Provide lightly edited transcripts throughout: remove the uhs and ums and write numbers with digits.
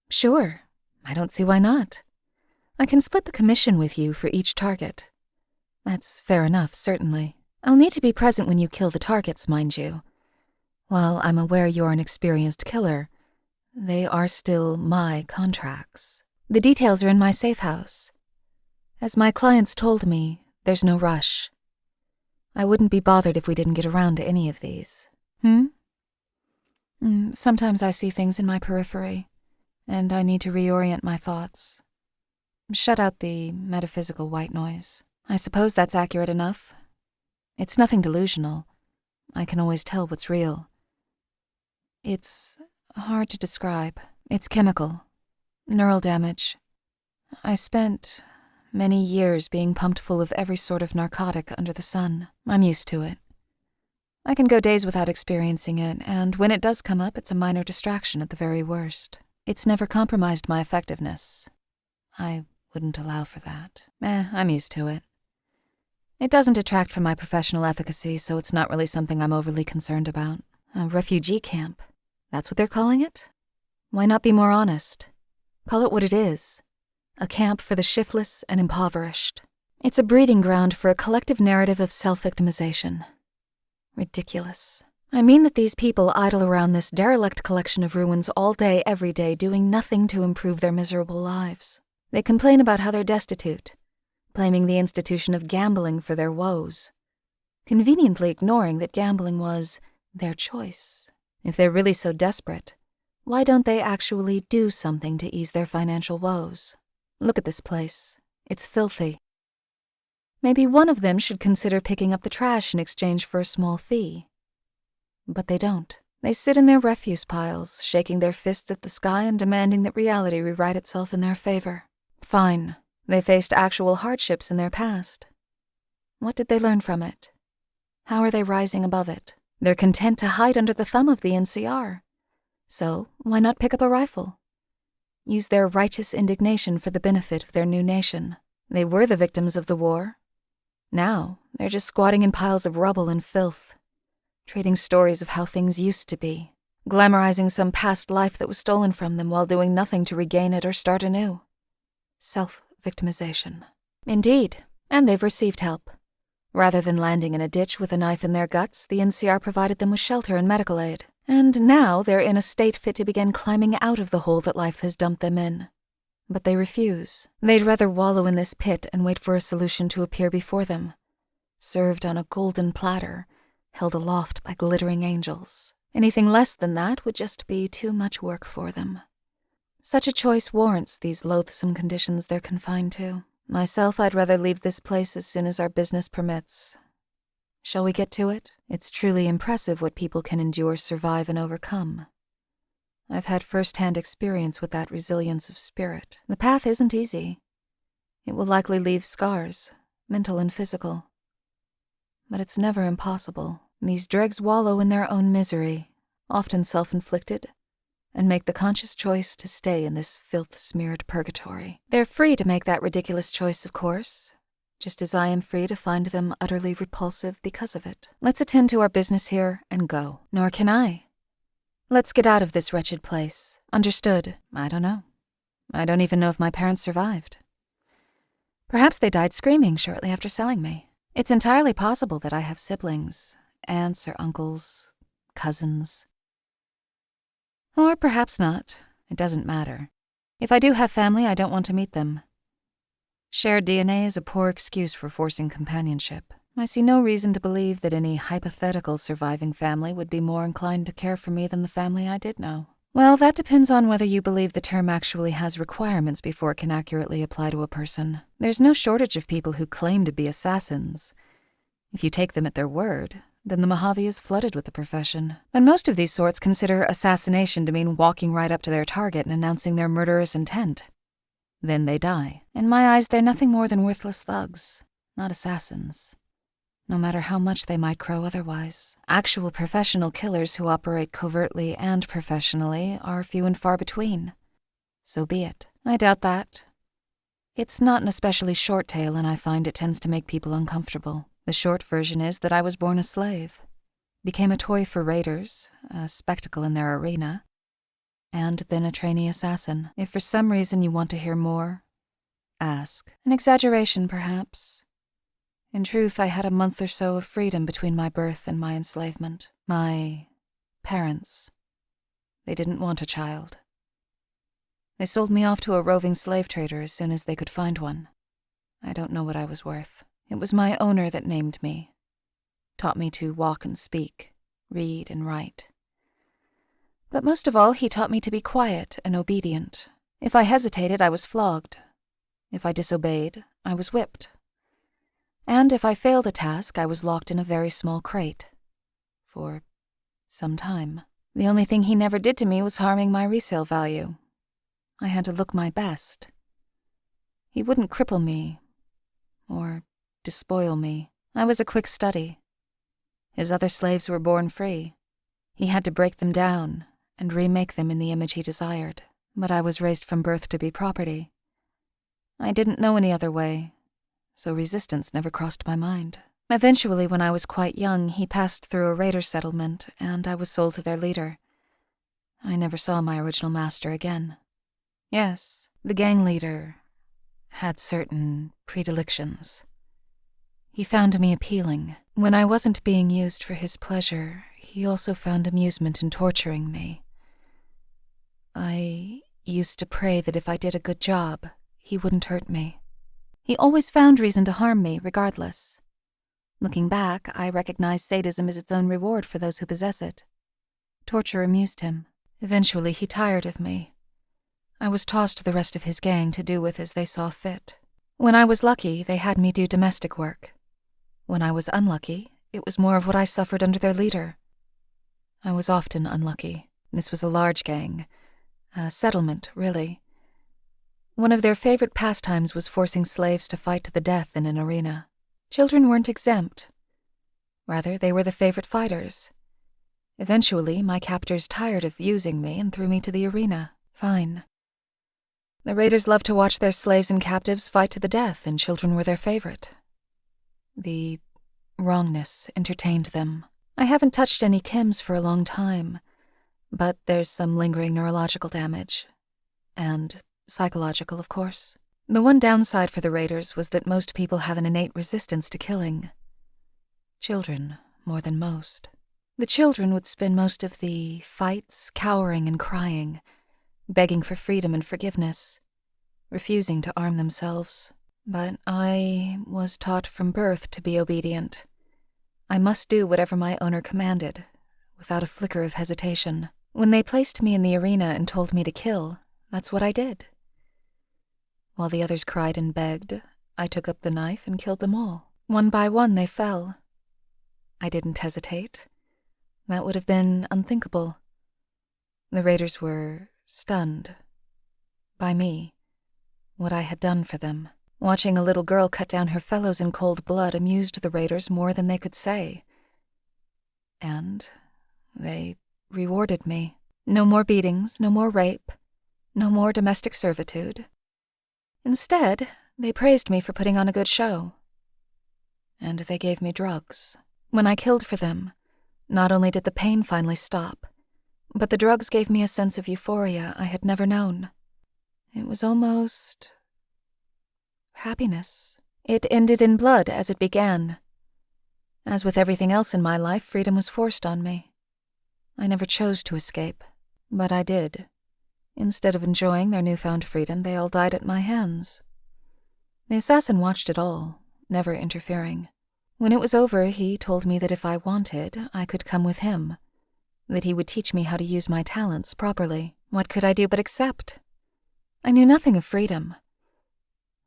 Sure. I don't see why not. I can split the commission with you for each target. That's fair enough, certainly. I'll need to be present when you kill the targets, mind you. While I'm aware you're an experienced killer, they are still my contracts. The details are in my safe house. As my clients told me, there's no rush. I wouldn't be bothered if we didn't get around to any of these. Sometimes I see things in my periphery, and I need to reorient my thoughts. Shut out the metaphysical white noise. I suppose that's accurate enough. It's nothing delusional. I can always tell what's real. It's hard to describe. It's chemical. Neural damage. I spent many years being pumped full of every sort of narcotic under the sun. I'm used to it. I can go days without experiencing it, and when it does come up, it's a minor distraction at the very worst. It's never compromised my effectiveness. I wouldn't allow for that. I'm used to it. It doesn't detract from my professional efficacy, so it's not really something I'm overly concerned about. A refugee camp. That's what they're calling it? Why not be more honest? Call it what it is. A camp for the shiftless and impoverished. It's a breeding ground for a collective narrative of self-victimization. Ridiculous. I mean that these people idle around this derelict collection of ruins all day, every day, doing nothing to improve their miserable lives. They complain about how they're destitute, blaming the institution of gambling for their woes, conveniently ignoring that gambling was their choice. If they're really so desperate, why don't they actually do something to ease their financial woes? Look at this place. It's filthy. Maybe one of them should consider picking up the trash in exchange for a small fee. But they don't. They sit in their refuse piles, shaking their fists at the sky and demanding that reality rewrite itself in their favor. Fine. They faced actual hardships in their past. What did they learn from it? How are they rising above it? They're content to hide under the thumb of the NCR. So, why not pick up a rifle? Use their righteous indignation for the benefit of their new nation. They were the victims of the war. Now, they're just squatting in piles of rubble and filth, trading stories of how things used to be, glamorizing some past life that was stolen from them while doing nothing to regain it or start anew. Self-victimization. Indeed, and they've received help. Rather than landing in a ditch with a knife in their guts, the NCR provided them with shelter and medical aid. And now they're in a state fit to begin climbing out of the hole that life has dumped them in. But they refuse. They'd rather wallow in this pit and wait for a solution to appear before them, served on a golden platter, held aloft by glittering angels. Anything less than that would just be too much work for them. Such a choice warrants these loathsome conditions they're confined to. Myself, I'd rather leave this place as soon as our business permits. Shall we get to it? It's truly impressive what people can endure, survive, and overcome. I've had first-hand experience with that resilience of spirit. The path isn't easy. It will likely leave scars, mental and physical. But it's never impossible. These dregs wallow in their own misery, often self-inflicted, and make the conscious choice to stay in this filth-smeared purgatory. They're free to make that ridiculous choice, of course, just as I am free to find them utterly repulsive because of it. Let's attend to our business here and go. Nor can I. Let's get out of this wretched place. Understood. I don't know. I don't even know if my parents survived. Perhaps they died screaming shortly after selling me. It's entirely possible that I have siblings, aunts or uncles, cousins. Or perhaps not. It doesn't matter. If I do have family, I don't want to meet them. Shared DNA is a poor excuse for forcing companionship. I see no reason to believe that any hypothetical surviving family would be more inclined to care for me than the family I did know. Well, that depends on whether you believe the term actually has requirements before it can accurately apply to a person. There's no shortage of people who claim to be assassins. If you take them at their word, then the Mojave is flooded with the profession. But most of these sorts consider assassination to mean walking right up to their target and announcing their murderous intent. Then they die. In my eyes, they're nothing more than worthless thugs, not assassins. No matter how much they might crow otherwise. Actual professional killers who operate covertly and professionally are few and far between. So be it. I doubt that. It's not an especially short tale, and I find it tends to make people uncomfortable. The short version is that I was born a slave, became a toy for raiders, a spectacle in their arena, and then a trainee assassin. If for some reason you want to hear more, ask. An exaggeration, perhaps. In truth, I had a month or so of freedom between my birth and my enslavement. My parents, they didn't want a child. They sold me off to a roving slave trader as soon as they could find one. I don't know what I was worth. It was my owner that named me, taught me to walk and speak, read and write. But most of all, he taught me to be quiet and obedient. If I hesitated, I was flogged. If I disobeyed, I was whipped. And if I failed a task, I was locked in a very small crate. For some time. The only thing he never did to me was harming my resale value. I had to look my best. He wouldn't cripple me or despoil me. I was a quick study. His other slaves were born free. He had to break them down and remake them in the image he desired. But I was raised from birth to be property. I didn't know any other way, so resistance never crossed my mind. Eventually, when I was quite young, he passed through a raider settlement, and I was sold to their leader. I never saw my original master again. Yes, the gang leader had certain predilections. He found me appealing. When I wasn't being used for his pleasure, he also found amusement in torturing me. I used to pray that if I did a good job, he wouldn't hurt me. He always found reason to harm me, regardless. Looking back, I recognize sadism as its own reward for those who possess it. Torture amused him. Eventually, he tired of me. I was tossed to the rest of his gang to do with as they saw fit. When I was lucky, they had me do domestic work. When I was unlucky, it was more of what I suffered under their leader. I was often unlucky. This was a large gang. A settlement, really. One of their favorite pastimes was forcing slaves to fight to the death in an arena. Children weren't exempt. Rather, they were the favorite fighters. Eventually, my captors tired of using me and threw me to the arena. Fine. The raiders loved to watch their slaves and captives fight to the death, and children were their favorite. The wrongness entertained them. I haven't touched any chems for a long time, but there's some lingering neurological damage. And psychological, of course. The one downside for the raiders was that most people have an innate resistance to killing. Children, more than most. The children would spend most of the fights cowering and crying, begging for freedom and forgiveness, refusing to arm themselves. But I was taught from birth to be obedient. I must do whatever my owner commanded, without a flicker of hesitation. When they placed me in the arena and told me to kill, that's what I did. While the others cried and begged, I took up the knife and killed them all. One by one, they fell. I didn't hesitate. That would have been unthinkable. The raiders were stunned. By me. What I had done for them. Watching a little girl cut down her fellows in cold blood amused the raiders more than they could say. And they rewarded me. No more beatings, no more rape, no more domestic servitude. Instead, they praised me for putting on a good show. And they gave me drugs. When I killed for them, not only did the pain finally stop, but the drugs gave me a sense of euphoria I had never known. It was almost happiness. It ended in blood as it began. As with everything else in my life, freedom was forced on me. I never chose to escape, but I did. Instead of enjoying their newfound freedom, they all died at my hands. The assassin watched it all, never interfering. When it was over, he told me that if I wanted, I could come with him, that he would teach me how to use my talents properly. What could I do but accept? I knew nothing of freedom.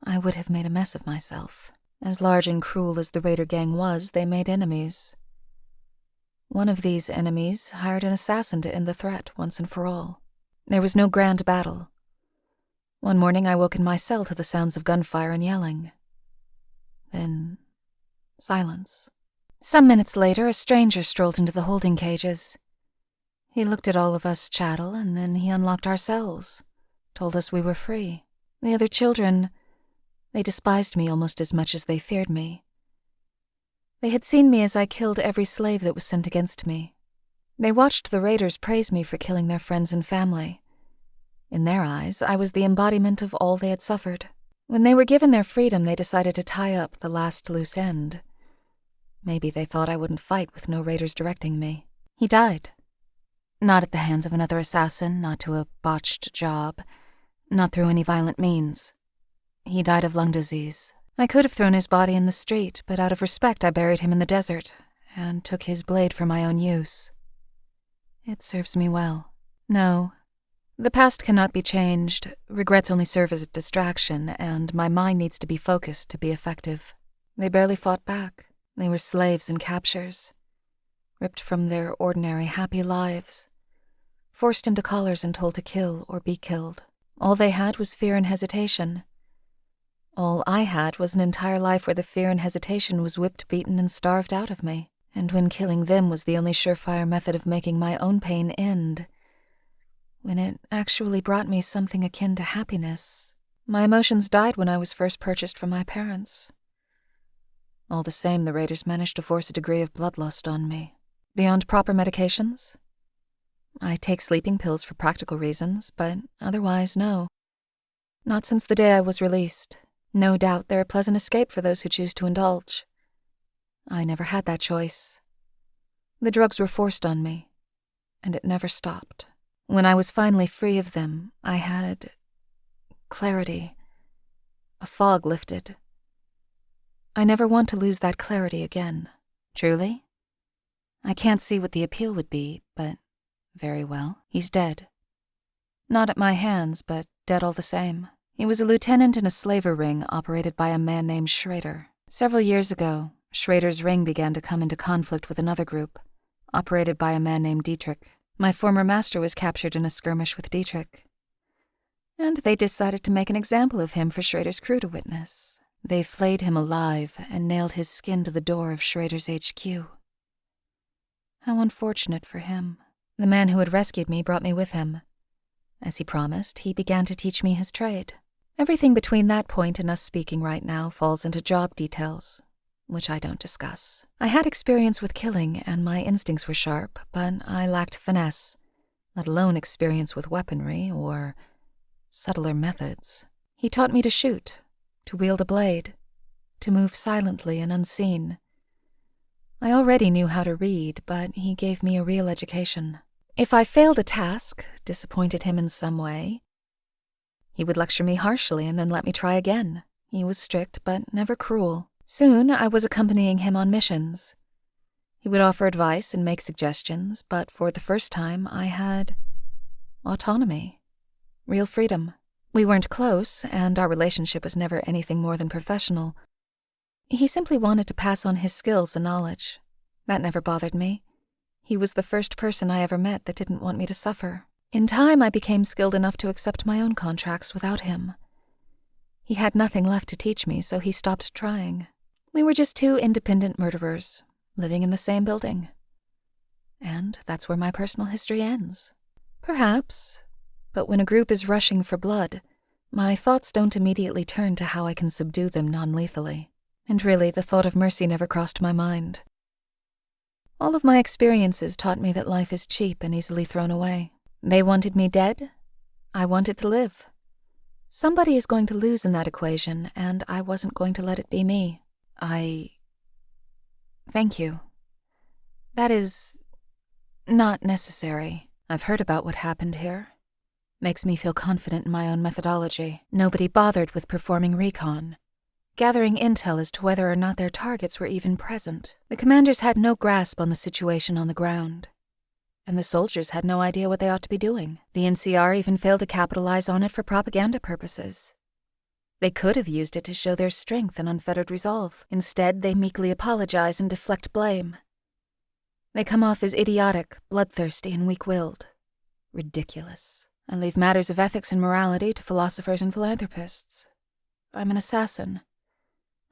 I would have made a mess of myself. As large and cruel as the raider gang was, they made enemies. One of these enemies hired an assassin to end the threat once and for all. There was no grand battle. One morning I woke in my cell to the sounds of gunfire and yelling. Then silence. Some minutes later, a stranger strolled into the holding cages. He looked at all of us chattel, and then he unlocked our cells, told us we were free. The other children, they despised me almost as much as they feared me. They had seen me as I killed every slave that was sent against me. They watched the raiders praise me for killing their friends and family. In their eyes, I was the embodiment of all they had suffered. When they were given their freedom, they decided to tie up the last loose end. Maybe they thought I wouldn't fight with no raiders directing me. He died. Not at the hands of another assassin, not to a botched job, not through any violent means. He died of lung disease. I could have thrown his body in the street, but out of respect I buried him in the desert and took his blade for my own use. It serves me well. No, the past cannot be changed. Regrets only serve as a distraction, and my mind needs to be focused to be effective. They barely fought back. They were slaves and captures, ripped from their ordinary, happy lives, forced into collars and told to kill or be killed. All they had was fear and hesitation. All I had was an entire life where the fear and hesitation was whipped, beaten, and starved out of me. And when killing them was the only surefire method of making my own pain end, when it actually brought me something akin to happiness, my emotions died when I was first purchased from my parents. All the same, the raiders managed to force a degree of bloodlust on me. Beyond proper medications? I take sleeping pills for practical reasons, but otherwise, no. Not since the day I was released. No doubt they're a pleasant escape for those who choose to indulge. I never had that choice. The drugs were forced on me, and it never stopped. When I was finally free of them, I had clarity. A fog lifted. I never want to lose that clarity again. Truly? I can't see what the appeal would be, but very well. He's dead. Not at my hands, but dead all the same. He was a lieutenant in a slaver ring operated by a man named Schrader. Several years ago, Schrader's ring began to come into conflict with another group, operated by a man named Dietrich. My former master was captured in a skirmish with Dietrich, and they decided to make an example of him for Schrader's crew to witness. They flayed him alive and nailed his skin to the door of Schrader's HQ. How unfortunate for him. The man who had rescued me brought me with him. As he promised, he began to teach me his trade. Everything between that point and us speaking right now falls into job details, which I don't discuss. I had experience with killing, and my instincts were sharp, but I lacked finesse, let alone experience with weaponry or subtler methods. He taught me to shoot, to wield a blade, to move silently and unseen. I already knew how to read, but he gave me a real education. If I failed a task, disappointed him in some way, he would lecture me harshly and then let me try again. He was strict, but never cruel. Soon, I was accompanying him on missions. He would offer advice and make suggestions, but for the first time, I had autonomy, real freedom. We weren't close, and our relationship was never anything more than professional. He simply wanted to pass on his skills and knowledge. That never bothered me. He was the first person I ever met that didn't want me to suffer. In time, I became skilled enough to accept my own contracts without him. He had nothing left to teach me, so he stopped trying. We were just two independent murderers, living in the same building. And that's where my personal history ends. Perhaps, but when a group is rushing for blood, my thoughts don't immediately turn to how I can subdue them non-lethally. And really, the thought of mercy never crossed my mind. All of my experiences taught me that life is cheap and easily thrown away. They wanted me dead. I wanted to live. Somebody is going to lose in that equation, and I wasn't going to let it be me. Thank you. That is not necessary. I've heard about what happened here. Makes me feel confident in my own methodology. Nobody bothered with performing recon, gathering intel as to whether or not their targets were even present. The commanders had no grasp on the situation on the ground, and the soldiers had no idea what they ought to be doing. The NCR even failed to capitalize on it for propaganda purposes. They could have used it to show their strength and unfettered resolve. Instead, they meekly apologize and deflect blame. They come off as idiotic, bloodthirsty, and weak-willed. Ridiculous. I leave matters of ethics and morality to philosophers and philanthropists. I'm an assassin.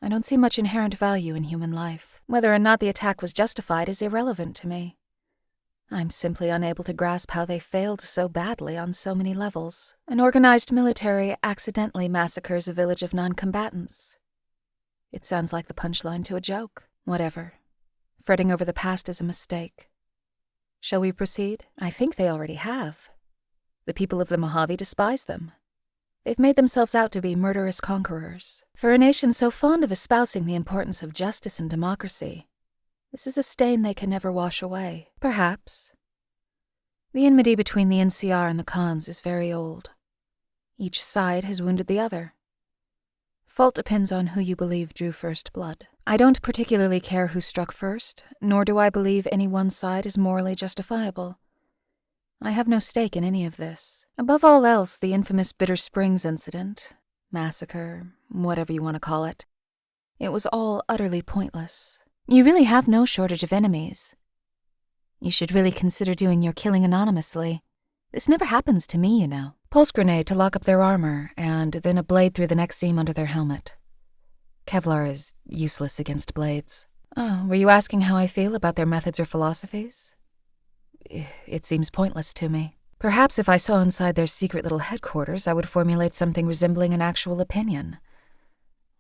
I don't see much inherent value in human life. Whether or not the attack was justified is irrelevant to me. I'm simply unable to grasp how they failed so badly on so many levels. An organized military accidentally massacres a village of non-combatants. It sounds like the punchline to a joke. Whatever. Fretting over the past is a mistake. Shall we proceed? I think they already have. The people of the Mojave despise them. They've made themselves out to be murderous conquerors. For a nation so fond of espousing the importance of justice and democracy, this is a stain they can never wash away. Perhaps. The enmity between the NCR and the Khans is very old. Each side has wounded the other. Fault depends on who you believe drew first blood. I don't particularly care who struck first, nor do I believe any one side is morally justifiable. I have no stake in any of this. Above all else, the infamous Bitter Springs incident, massacre, whatever you want to call it, it was all utterly pointless. You really have no shortage of enemies. You should really consider doing your killing anonymously. This never happens to me, you know. Pulse grenade to lock up their armor, and then a blade through the neck seam under their helmet. Kevlar is useless against blades. Oh, were you asking how I feel about their methods or philosophies? It seems pointless to me. Perhaps if I saw inside their secret little headquarters, I would formulate something resembling an actual opinion.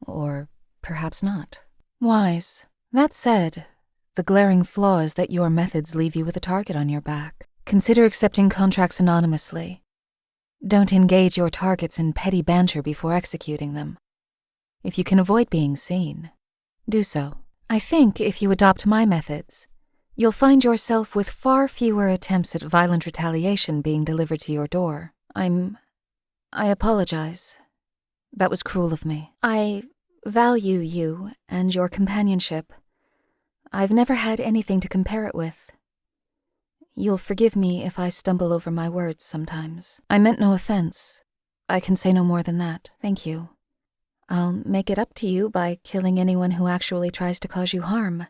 Or perhaps not. Wise. That said, the glaring flaw is that your methods leave you with a target on your back. Consider accepting contracts anonymously. Don't engage your targets in petty banter before executing them. If you can avoid being seen, do so. I think if you adopt my methods, you'll find yourself with far fewer attempts at violent retaliation being delivered to your door. I apologize. That was cruel of me. I value you and your companionship. I've never had anything to compare it with. You'll forgive me if I stumble over my words sometimes. I meant no offense. I can say no more than that. Thank you. I'll make it up to you by killing anyone who actually tries to cause you harm.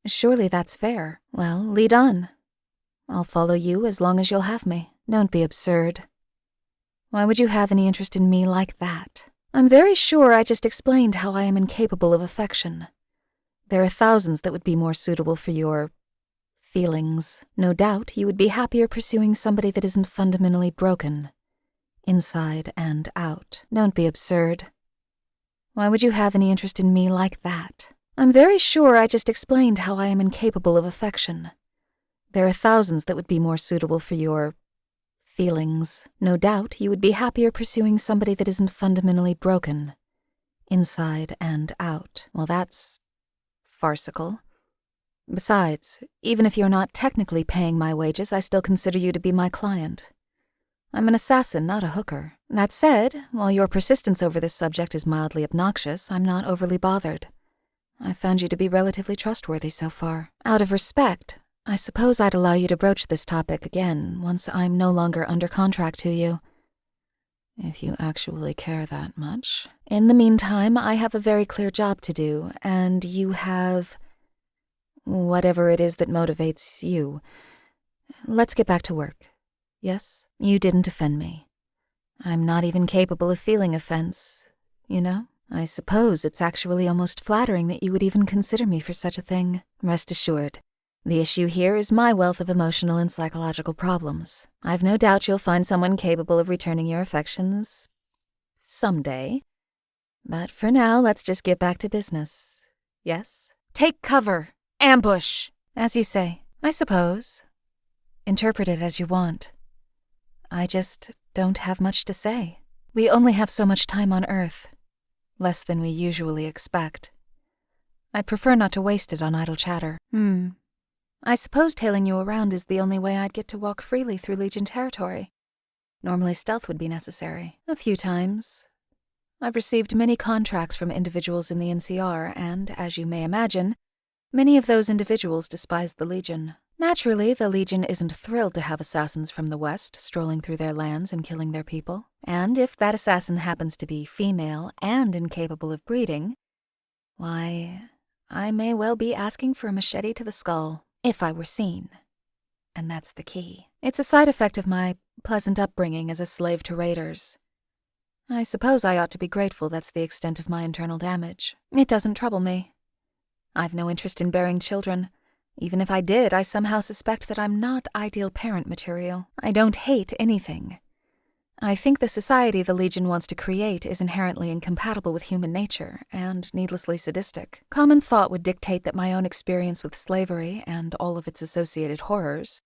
Surely that's fair. Well, lead on. I'll follow you as long as you'll have me. Don't be absurd. Why would you have any interest in me like that? I'm very sure I just explained how I am incapable of affection. There are thousands that would be more suitable for your feelings. No doubt you would be happier pursuing somebody that isn't fundamentally broken, inside and out. Don't be absurd. Why would you have any interest in me like that? I'm very sure I just explained how I am incapable of affection. There are thousands that would be more suitable for your feelings. No doubt you would be happier pursuing somebody that isn't fundamentally broken, inside and out. Well, that's farcical. Besides, even if you're not technically paying my wages, I still consider you to be my client. I'm an assassin, not a hooker. That said, while your persistence over this subject is mildly obnoxious, I'm not overly bothered. I've found you to be relatively trustworthy so far. Out of respect, I suppose I'd allow you to broach this topic again once I'm no longer under contract to you. If you actually care that much. In the meantime, I have a very clear job to do, and you have whatever it is that motivates you. Let's get back to work. Yes, you didn't offend me. I'm not even capable of feeling offense, you know? I suppose it's actually almost flattering that you would even consider me for such a thing. Rest assured, the issue here is my wealth of emotional and psychological problems. I've no doubt you'll find someone capable of returning your affections someday. But for now, let's just get back to business. Yes? Take cover! Ambush! As you say, I suppose. Interpret it as you want. I just don't have much to say. We only have so much time on Earth. Less than we usually expect. I'd prefer not to waste it on idle chatter. I suppose tailing you around is the only way I'd get to walk freely through Legion territory. Normally stealth would be necessary. A few times. I've received many contracts from individuals in the NCR, and, as you may imagine, many of those individuals despise the Legion. Naturally, the Legion isn't thrilled to have assassins from the West strolling through their lands and killing their people. And if that assassin happens to be female and incapable of breeding, why, I may well be asking for a machete to the skull, if I were seen. And that's the key. It's a side effect of my pleasant upbringing as a slave to raiders. I suppose I ought to be grateful that's the extent of my internal damage. It doesn't trouble me. I've no interest in bearing children. Even if I did, I somehow suspect that I'm not ideal parent material. I don't hate anything. I think the society the Legion wants to create is inherently incompatible with human nature and needlessly sadistic. Common thought would dictate that my own experience with slavery and all of its associated horrors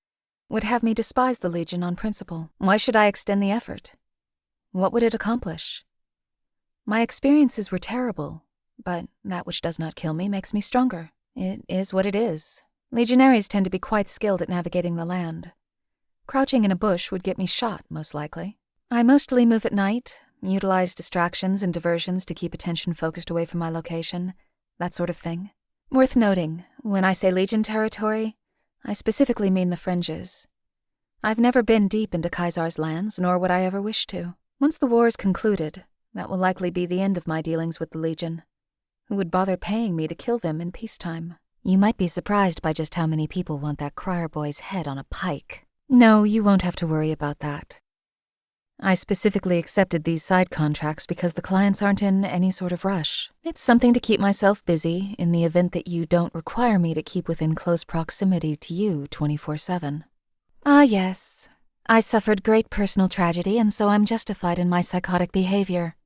would have me despise the Legion on principle. Why should I extend the effort? What would it accomplish? My experiences were terrible, but that which does not kill me makes me stronger. It is what it is. Legionaries tend to be quite skilled at navigating the land. Crouching in a bush would get me shot, most likely. I mostly move at night, utilize distractions and diversions to keep attention focused away from my location, that sort of thing. Worth noting, when I say Legion territory, I specifically mean the fringes. I've never been deep into Caesar's lands, nor would I ever wish to. Once the war is concluded, that will likely be the end of my dealings with the Legion. Who would bother paying me to kill them in peacetime? You might be surprised by just how many people want that Crier boy's head on a pike. No, you won't have to worry about that. I specifically accepted these side contracts because the clients aren't in any sort of rush. It's something to keep myself busy in the event that you don't require me to keep within close proximity to you 24/7. Ah, yes. I suffered great personal tragedy, and so I'm justified in my psychotic behavior.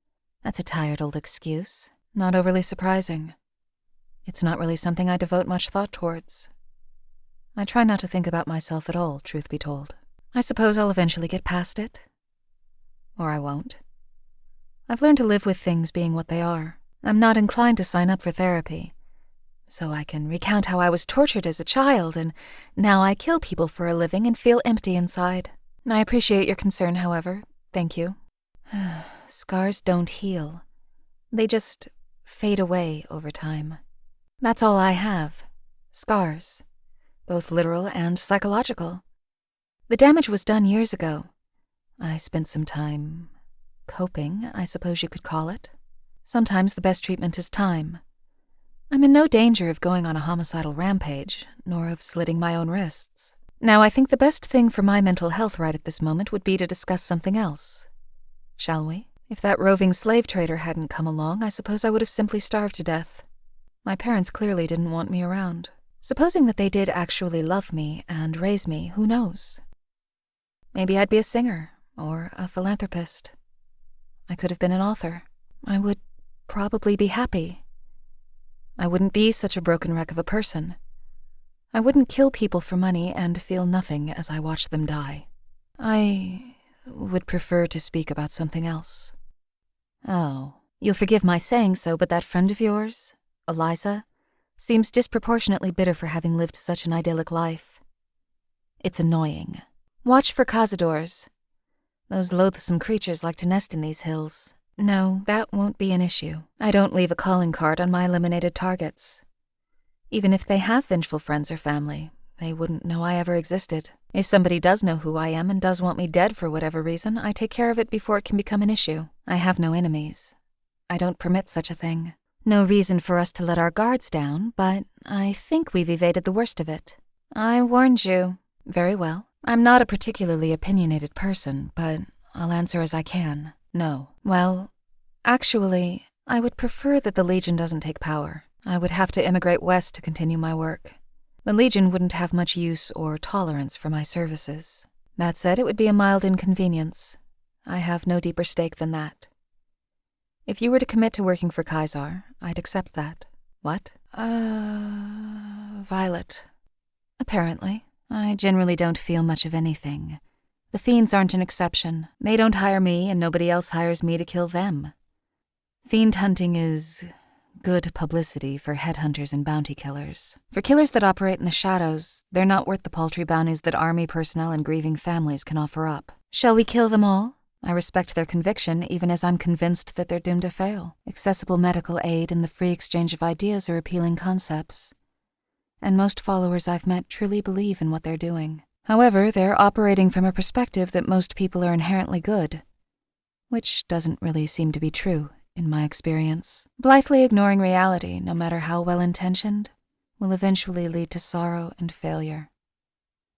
That's a tired old excuse. Not overly surprising. It's not really something I devote much thought towards. I try not to think about myself at all, truth be told. I suppose I'll eventually get past it. Or I won't. I've learned to live with things being what they are. I'm not inclined to sign up for therapy. So I can recount how I was tortured as a child, and now I kill people for a living and feel empty inside. I appreciate your concern, however. Thank you. Scars don't heal. They just fade away over time. That's all I have. Scars. Both literal and psychological. The damage was done years ago. I spent some time coping, I suppose you could call it. Sometimes the best treatment is time. I'm in no danger of going on a homicidal rampage, nor of slitting my own wrists. Now, I think the best thing for my mental health right at this moment would be to discuss something else. Shall we? If that roving slave trader hadn't come along, I suppose I would have simply starved to death. My parents clearly didn't want me around. Supposing that they did actually love me and raise me, who knows? Maybe I'd be a singer, or a philanthropist. I could have been an author. I would probably be happy. I wouldn't be such a broken wreck of a person. I wouldn't kill people for money and feel nothing as I watched them die. I would prefer to speak about something else. Oh, you'll forgive my saying so, but that friend of yours, Eliza, seems disproportionately bitter for having lived such an idyllic life. It's annoying. Watch for cazadores. Those loathsome creatures like to nest in these hills. No, that won't be an issue. I don't leave a calling card on my eliminated targets. Even if they have vengeful friends or family, they wouldn't know I ever existed. If somebody does know who I am and does want me dead for whatever reason, I take care of it before it can become an issue. I have no enemies. I don't permit such a thing. No reason for us to let our guards down, but I think we've evaded the worst of it. I warned you. Very well. I'm not a particularly opinionated person, but I'll answer as I can. No. Well, actually, I would prefer that the Legion doesn't take power. I would have to immigrate west to continue my work. The Legion wouldn't have much use or tolerance for my services. That said, it would be a mild inconvenience. I have no deeper stake than that. If you were to commit to working for Caesar, I'd accept that. What? Violet. Apparently. I generally don't feel much of anything. The Fiends aren't an exception. They don't hire me, and nobody else hires me to kill them. Fiend hunting is good publicity for headhunters and bounty killers. For killers that operate in the shadows, they're not worth the paltry bounties that army personnel and grieving families can offer up. Shall we kill them all? I respect their conviction, even as I'm convinced that they're doomed to fail. Accessible medical aid and the free exchange of ideas are appealing concepts. And most followers I've met truly believe in what they're doing. However, they're operating from a perspective that most people are inherently good, which doesn't really seem to be true, in my experience. Blithely ignoring reality, no matter how well-intentioned, will eventually lead to sorrow and failure.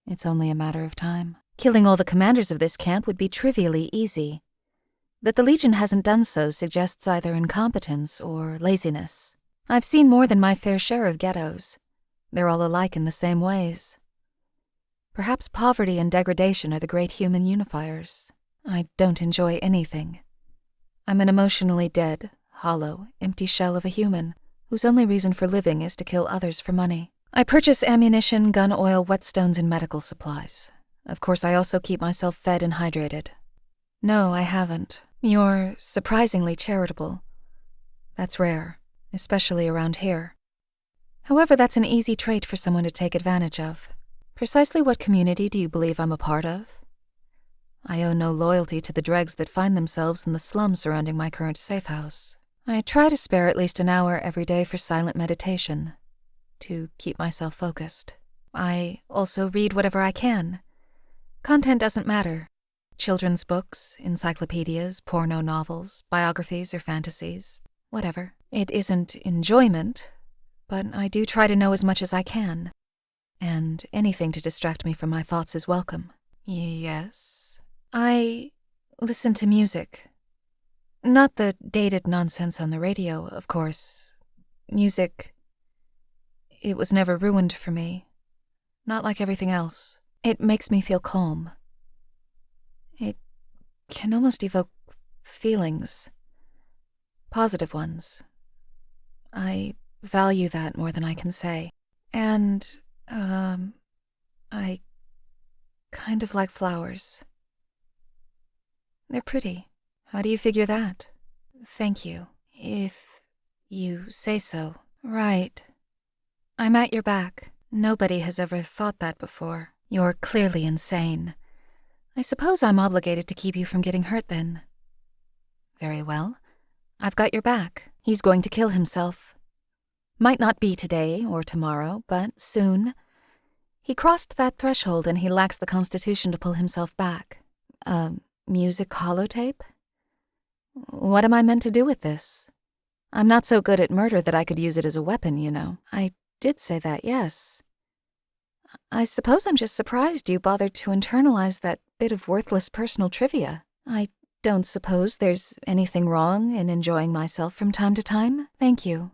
It's only a matter of time. Killing all the commanders of this camp would be trivially easy. That the Legion hasn't done so suggests either incompetence or laziness. I've seen more than my fair share of ghettos. They're all alike in the same ways. Perhaps poverty and degradation are the great human unifiers. I don't enjoy anything. I'm an emotionally dead, hollow, empty shell of a human whose only reason for living is to kill others for money. I purchase ammunition, gun oil, whetstones, and medical supplies. Of course, I also keep myself fed and hydrated. No, I haven't. You're surprisingly charitable. That's rare, especially around here. However, that's an easy trait for someone to take advantage of. Precisely what community do you believe I'm a part of? I owe no loyalty to the dregs that find themselves in the slums surrounding my current safe house. I try to spare at least an hour every day for silent meditation, to keep myself focused. I also read whatever I can. Content doesn't matter. Children's books, encyclopedias, porno novels, biographies or fantasies, whatever. It isn't enjoyment, but I do try to know as much as I can. And anything to distract me from my thoughts is welcome. Yes. I listen to music. Not the dated nonsense on the radio, of course. Music, it was never ruined for me. Not like everything else. It makes me feel calm. It can almost evoke feelings. Positive ones. I value that more than I can say. And, I kind of like flowers. They're pretty. How do you figure that? Thank you. If you say so. Right. I'm at your back. Nobody has ever thought that before. You're clearly insane. I suppose I'm obligated to keep you from getting hurt then. Very well. I've got your back. He's going to kill himself. Might not be today or tomorrow, but soon. He crossed that threshold and he lacks the constitution to pull himself back. Music holotape? What am I meant to do with this? I'm not so good at murder that I could use it as a weapon, you know. I did say that, yes. I suppose I'm just surprised you bothered to internalize that bit of worthless personal trivia. I don't suppose there's anything wrong in enjoying myself from time to time. Thank you.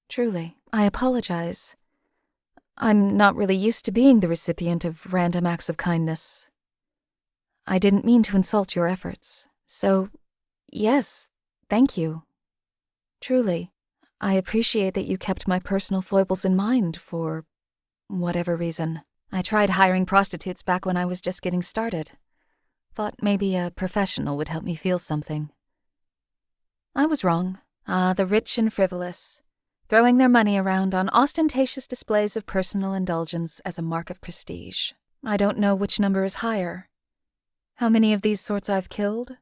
Truly, I apologize. I'm not really used to being the recipient of random acts of kindness. I didn't mean to insult your efforts. So, yes, thank you. Truly, I appreciate that you kept my personal foibles in mind for whatever reason. I tried hiring prostitutes back when I was just getting started. Thought maybe a professional would help me feel something. I was wrong. The rich and frivolous, throwing their money around on ostentatious displays of personal indulgence as a mark of prestige. I don't know which number is higher. How many of these sorts I've killed,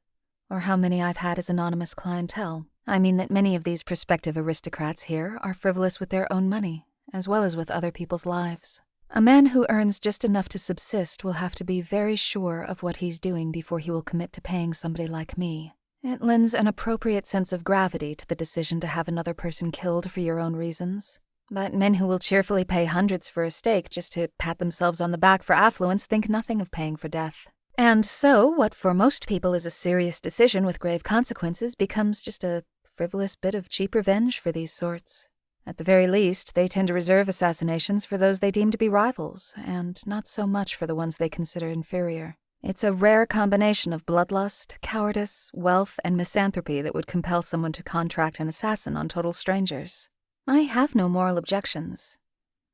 or how many I've had as anonymous clientele. I mean that many of these prospective aristocrats here are frivolous with their own money, as well as with other people's lives. A man who earns just enough to subsist will have to be very sure of what he's doing before he will commit to paying somebody like me. It lends an appropriate sense of gravity to the decision to have another person killed for your own reasons. But men who will cheerfully pay hundreds for a steak just to pat themselves on the back for affluence think nothing of paying for death. And so, what for most people is a serious decision with grave consequences becomes just a frivolous bit of cheap revenge for these sorts. At the very least, they tend to reserve assassinations for those they deem to be rivals, and not so much for the ones they consider inferior. It's a rare combination of bloodlust, cowardice, wealth, and misanthropy that would compel someone to contract an assassin on total strangers. I have no moral objections.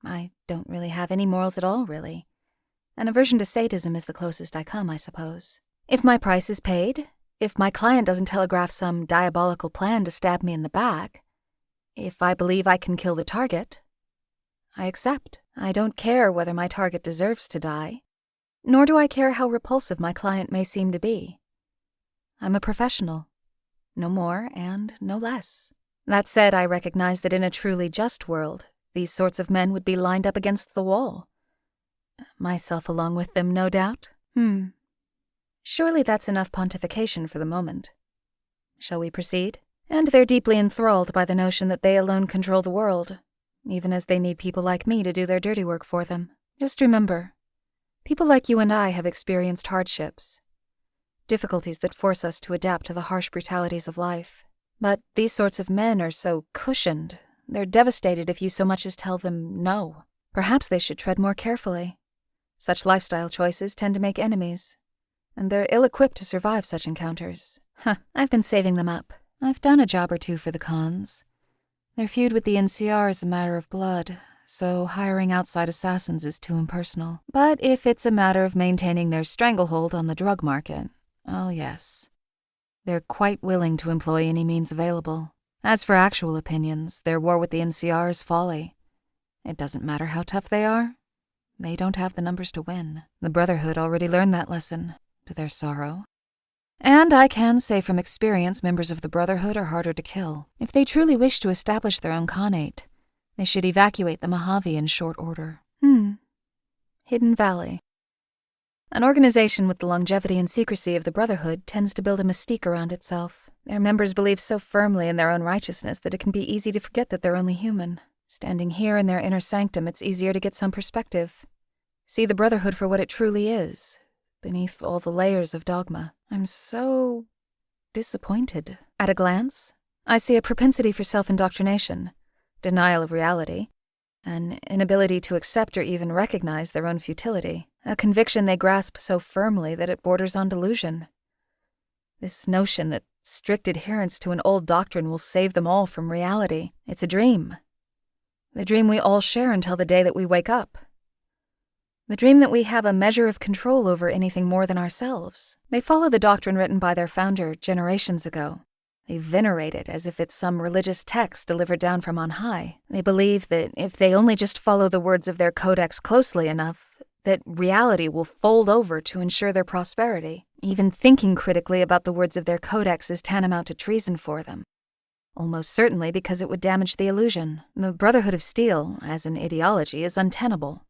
I don't really have any morals at all, really. An aversion to sadism is the closest I come, I suppose. If my price is paid, if my client doesn't telegraph some diabolical plan to stab me in the back, if I believe I can kill the target, I accept. I don't care whether my target deserves to die, nor do I care how repulsive my client may seem to be. I'm a professional. No more and no less. That said, I recognize that in a truly just world, these sorts of men would be lined up against the wall. Myself along with them, no doubt. Surely that's enough pontification for the moment. Shall we proceed? And they're deeply enthralled by the notion that they alone control the world, even as they need people like me to do their dirty work for them. Just remember, people like you and I have experienced hardships, difficulties that force us to adapt to the harsh brutalities of life. But these sorts of men are so cushioned, they're devastated if you so much as tell them no. Perhaps they should tread more carefully. Such lifestyle choices tend to make enemies, and they're ill-equipped to survive such encounters. I've been saving them up. I've done a job or two for the cons. Their feud with the NCR is a matter of blood, so hiring outside assassins is too impersonal. But if it's a matter of maintaining their stranglehold on the drug market, oh yes. They're quite willing to employ any means available. As for actual opinions, their war with the NCR is folly. It doesn't matter how tough they are. They don't have the numbers to win. The Brotherhood already learned that lesson, to their sorrow. And I can say from experience, members of the Brotherhood are harder to kill. If they truly wish to establish their own Khanate, they should evacuate the Mojave in short order. Hidden Valley. An organization with the longevity and secrecy of the Brotherhood tends to build a mystique around itself. Their members believe so firmly in their own righteousness that it can be easy to forget that they're only human. Standing here in their inner sanctum, it's easier to get some perspective. See the Brotherhood for what it truly is, beneath all the layers of dogma. I'm so disappointed. At a glance, I see a propensity for self-indoctrination, denial of reality, an inability to accept or even recognize their own futility, a conviction they grasp so firmly that it borders on delusion. This notion that strict adherence to an old doctrine will save them all from reality. It's a dream. The dream we all share until the day that we wake up. The dream that we have a measure of control over anything more than ourselves. They follow the doctrine written by their founder generations ago. They venerate it as if it's some religious text delivered down from on high. They believe that if they only just follow the words of their codex closely enough, that reality will fold over to ensure their prosperity. Even thinking critically about the words of their codex is tantamount to treason for them. Almost certainly because it would damage the illusion. The Brotherhood of Steel, as an ideology, is untenable.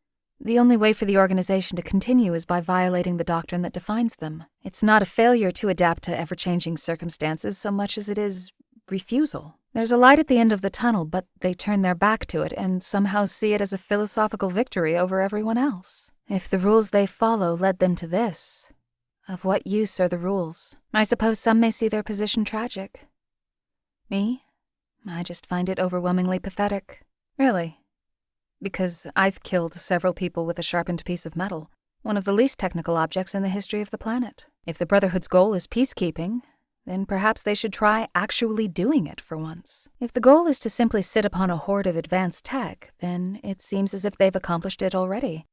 The only way for the organization to continue is by violating the doctrine that defines them. It's not a failure to adapt to ever-changing circumstances so much as it is refusal. There's a light at the end of the tunnel, but they turn their back to it and somehow see it as a philosophical victory over everyone else. If the rules they follow led them to this, of what use are the rules? I suppose some may see their position tragic. Me? I just find it overwhelmingly pathetic. Really. Because I've killed several people with a sharpened piece of metal, one of the least technical objects in the history of the planet. If the Brotherhood's goal is peacekeeping, then perhaps they should try actually doing it for once. If the goal is to simply sit upon a hoard of advanced tech, then it seems as if they've accomplished it already.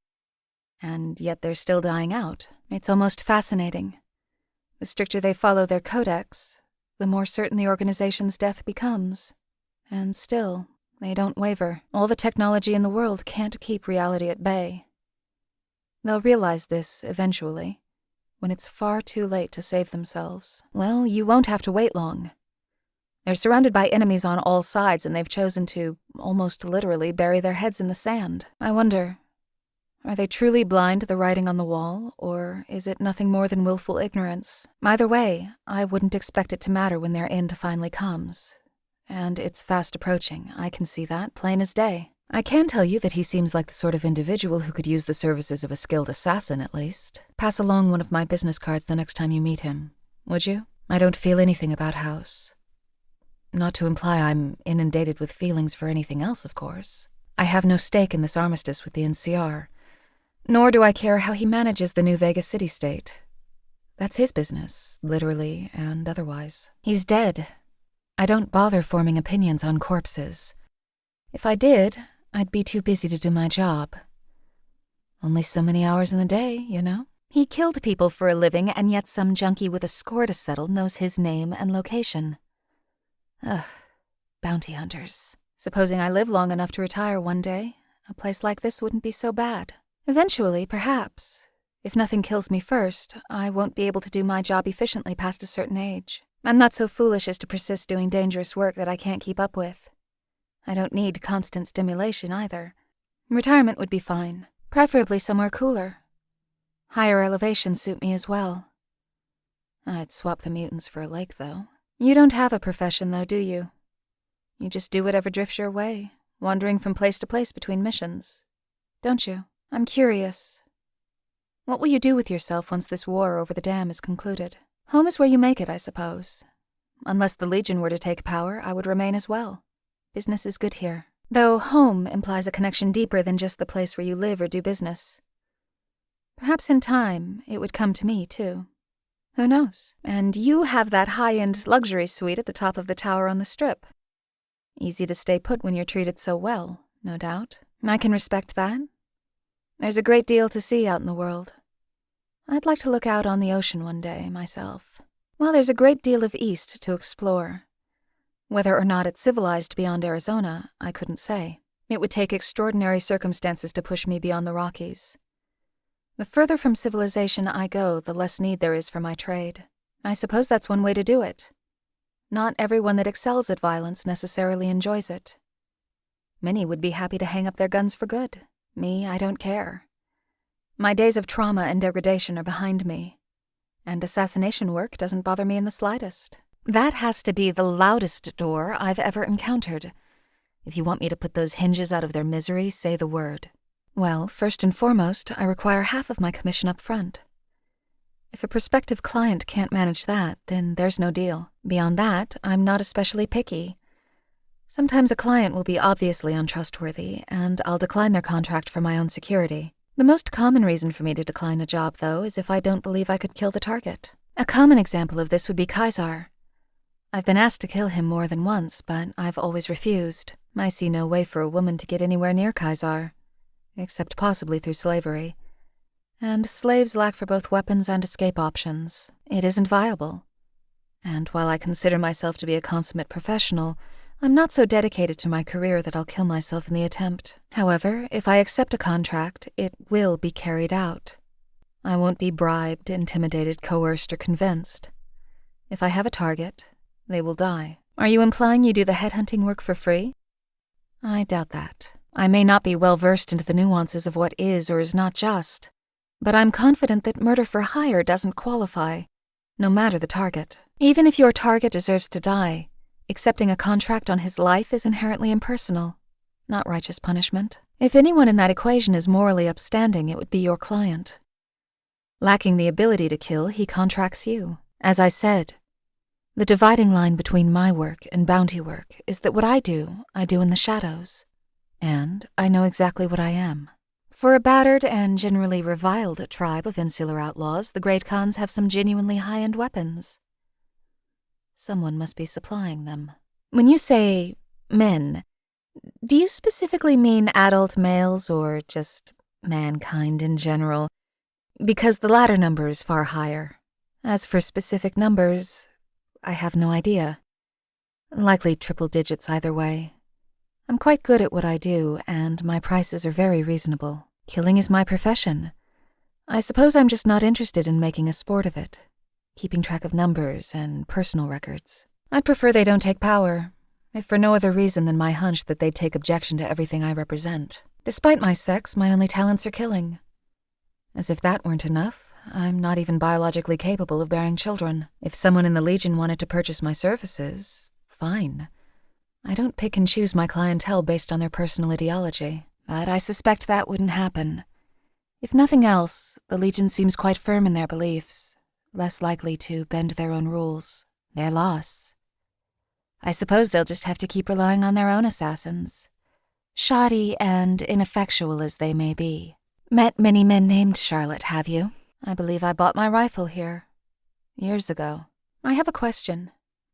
And yet they're still dying out. It's almost fascinating. The stricter they follow their codex, the more certain the organization's death becomes. And still, they don't waver. All the technology in the world can't keep reality at bay. They'll realize this eventually, when it's far too late to save themselves. Well, you won't have to wait long. They're surrounded by enemies on all sides, and they've chosen to, almost literally, bury their heads in the sand. I wonder, are they truly blind to the writing on the wall, or is it nothing more than willful ignorance? Either way, I wouldn't expect it to matter when their end finally comes. And it's fast approaching. I can see that, plain as day. I can tell you that he seems like the sort of individual who could use the services of a skilled assassin, at least. Pass along one of my business cards the next time you meet him, would you? I don't feel anything about House. Not to imply I'm inundated with feelings for anything else, of course. I have no stake in this armistice with the NCR, nor do I care how he manages the new Vegas city-state. That's his business, literally and otherwise. He's dead. I don't bother forming opinions on corpses. If I did, I'd be too busy to do my job. Only so many hours in the day, you know? He killed people for a living, and yet some junkie with a score to settle knows his name and location. Ugh, bounty hunters. Supposing I live long enough to retire one day, a place like this wouldn't be so bad. Eventually, perhaps. If nothing kills me first, I won't be able to do my job efficiently past a certain age. I'm not so foolish as to persist doing dangerous work that I can't keep up with. I don't need constant stimulation either. Retirement would be fine, preferably somewhere cooler. Higher elevations suit me as well. I'd swap the mutants for a lake, though. You don't have a profession, though, do you? You just do whatever drifts your way, wandering from place to place between missions. Don't you? I'm curious. What will you do with yourself once this war over the dam is concluded? Home is where you make it, I suppose. Unless the Legion were to take power, I would remain as well. Business is good here. Though home implies a connection deeper than just the place where you live or do business. Perhaps in time, it would come to me, too. Who knows? And you have that high-end luxury suite at the top of the tower on the Strip. Easy to stay put when you're treated so well, no doubt. I can respect that. There's a great deal to see out in the world. I'd like to look out on the ocean one day, myself. Well, there's a great deal of east to explore. Whether or not it's civilized beyond Arizona, I couldn't say. It would take extraordinary circumstances to push me beyond the Rockies. The further from civilization I go, the less need there is for my trade. I suppose that's one way to do it. Not everyone that excels at violence necessarily enjoys it. Many would be happy to hang up their guns for good. Me, I don't care. My days of trauma and degradation are behind me, and assassination work doesn't bother me in the slightest. That has to be the loudest door I've ever encountered. If you want me to put those hinges out of their misery, say the word. Well, first and foremost, I require half of my commission up front. If a prospective client can't manage that, then there's no deal. Beyond that, I'm not especially picky. Sometimes a client will be obviously untrustworthy, and I'll decline their contract for my own security. The most common reason for me to decline a job, though, is if I don't believe I could kill the target. A common example of this would be Kaisar. I've been asked to kill him more than once, but I've always refused. I see no way for a woman to get anywhere near Kaisar, except possibly through slavery. And slaves lack for both weapons and escape options. It isn't viable. And while I consider myself to be a consummate professional, I'm not so dedicated to my career that I'll kill myself in the attempt. However, if I accept a contract, it will be carried out. I won't be bribed, intimidated, coerced, or convinced. If I have a target, they will die. Are you implying you do the headhunting work for free? I doubt that. I may not be well versed into the nuances of what is or is not just, but I'm confident that murder for hire doesn't qualify, no matter the target. Even if your target deserves to die, accepting a contract on his life is inherently impersonal, not righteous punishment. If anyone in that equation is morally upstanding, it would be your client. Lacking the ability to kill, he contracts you. As I said, the dividing line between my work and bounty work is that what I do in the shadows. And I know exactly what I am. For a battered and generally reviled tribe of insular outlaws, the Great Khans have some genuinely high-end weapons. Someone must be supplying them. When you say men, do you specifically mean adult males or just mankind in general? Because the latter number is far higher. As for specific numbers, I have no idea. Likely triple digits either way. I'm quite good at what I do, and my prices are very reasonable. Killing is my profession. I suppose I'm just not interested in making a sport of it, keeping track of numbers and personal records. I'd prefer they don't take power, if for no other reason than my hunch that they'd take objection to everything I represent. Despite my sex, my only talents are killing. As if that weren't enough, I'm not even biologically capable of bearing children. If someone in the Legion wanted to purchase my services, fine. I don't pick and choose my clientele based on their personal ideology, but I suspect that wouldn't happen. If nothing else, the Legion seems quite firm in their beliefs, less likely to bend their own rules. Their loss. I suppose they'll just have to keep relying on their own assassins, shoddy and ineffectual as they may be. Met many men named Charlotte, have you? I believe I bought my rifle here, years ago. I have a question,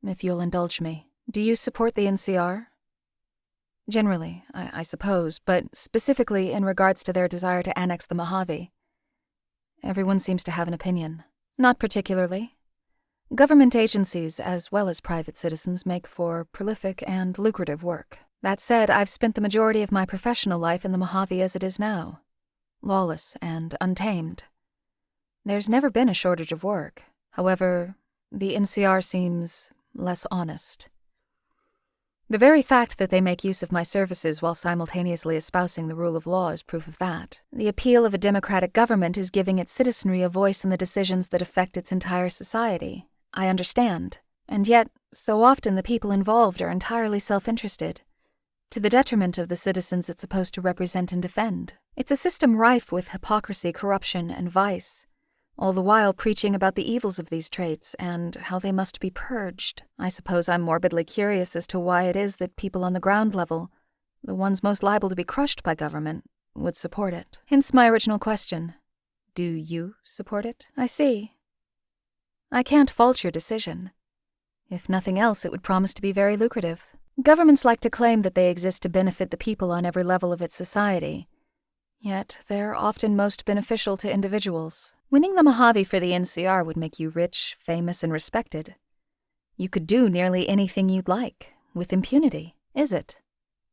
if you'll indulge me. Do you support the NCR? Generally, I suppose, but specifically in regards to their desire to annex the Mojave. Everyone seems to have an opinion. Not particularly. Government agencies, as well as private citizens, make for prolific and lucrative work. That said, I've spent the majority of my professional life in the Mojave as it is now. Lawless and untamed. There's never been a shortage of work. However, the NCR seems less honest. The very fact that they make use of my services while simultaneously espousing the rule of law is proof of that. The appeal of a democratic government is giving its citizenry a voice in the decisions that affect its entire society. I understand. And yet, so often the people involved are entirely self-interested, to the detriment of the citizens it's supposed to represent and defend. It's a system rife with hypocrisy, corruption, and vice, all the while preaching about the evils of these traits and how they must be purged. I suppose I'm morbidly curious as to why it is that people on the ground level, the ones most liable to be crushed by government, would support it. Hence my original question. Do you support it? I see. I can't fault your decision. If nothing else, it would promise to be very lucrative. Governments like to claim that they exist to benefit the people on every level of its society. Yet, they're often most beneficial to individuals. Winning the Mojave for the NCR would make you rich, famous, and respected. You could do nearly anything you'd like, with impunity, is it?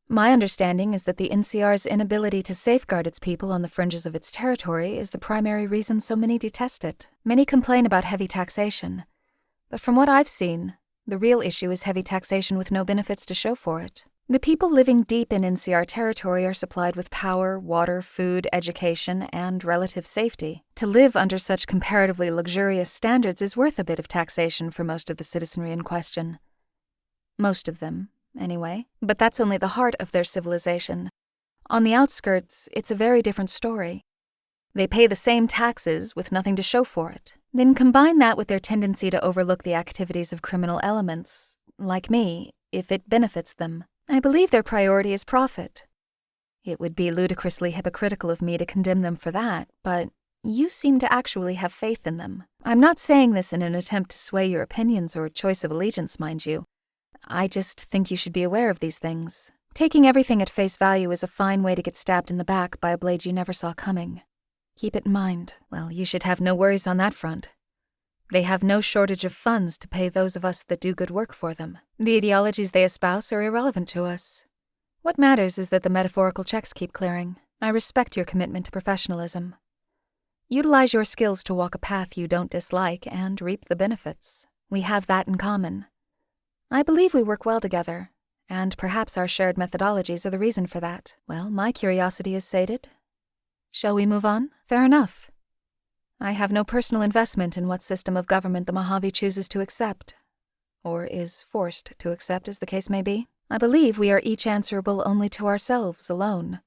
My understanding is that the NCR's inability to safeguard its people on the fringes of its territory is the primary reason so many detest it. Many complain about heavy taxation, but from what I've seen, the real issue is heavy taxation with no benefits to show for it. The people living deep in NCR territory are supplied with power, water, food, education, and relative safety. To live under such comparatively luxurious standards is worth a bit of taxation for most of the citizenry in question. Most of them, anyway. But that's only the heart of their civilization. On the outskirts, it's a very different story. They pay the same taxes with nothing to show for it. Then combine that with their tendency to overlook the activities of criminal elements, like me, if it benefits them. I believe their priority is profit. It would be ludicrously hypocritical of me to condemn them for that, but you seem to actually have faith in them. I'm not saying this in an attempt to sway your opinions or choice of allegiance, mind you. I just think you should be aware of these things. Taking everything at face value is a fine way to get stabbed in the back by a blade you never saw coming. Keep it in mind. Well, you should have no worries on that front. They have no shortage of funds to pay those of us that do good work for them. The ideologies they espouse are irrelevant to us. What matters is that the metaphorical checks keep clearing. I respect your commitment to professionalism. Utilize your skills to walk a path you don't dislike and reap the benefits. We have that in common. I believe we work well together, and perhaps our shared methodologies are the reason for that. Well, my curiosity is sated. Shall we move on? Fair enough. I have no personal investment in what system of government the Mojave chooses to accept, or is forced to accept, as the case may be. I believe we are each answerable only to ourselves alone.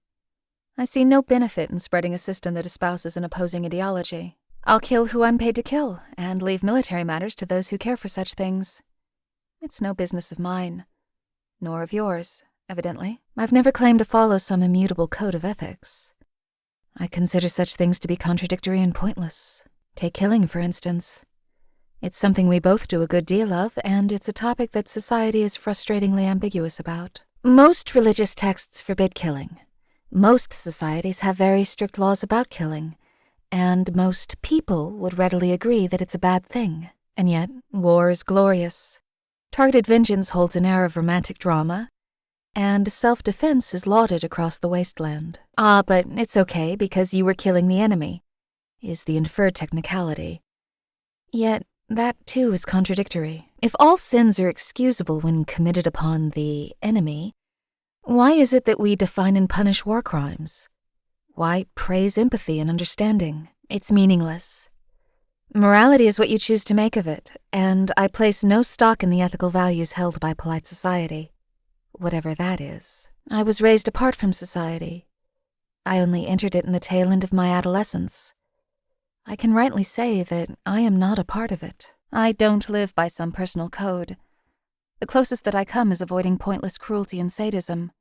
I see no benefit in spreading a system that espouses an opposing ideology. I'll kill who I'm paid to kill, and leave military matters to those who care for such things. It's no business of mine, nor of yours, evidently. I've never claimed to follow some immutable code of ethics. I consider such things to be contradictory and pointless. Take killing, for instance. It's something we both do a good deal of, and it's a topic that society is frustratingly ambiguous about. Most religious texts forbid killing. Most societies have very strict laws about killing, and most people would readily agree that it's a bad thing. And yet, war is glorious. Targeted vengeance holds an air of romantic drama, and self-defense is lauded across the wasteland. Ah, but it's okay because you were killing the enemy, is the inferred technicality. Yet, that too is contradictory. If all sins are excusable when committed upon the enemy, why is it that we define and punish war crimes? Why praise empathy and understanding? It's meaningless. Morality is what you choose to make of it, and I place no stock in the ethical values held by polite society. Whatever that is. I was raised apart from society. I only entered it in the tail end of my adolescence. I can rightly say that I am not a part of it. I don't live by some personal code. The closest that I come is avoiding pointless cruelty and sadism.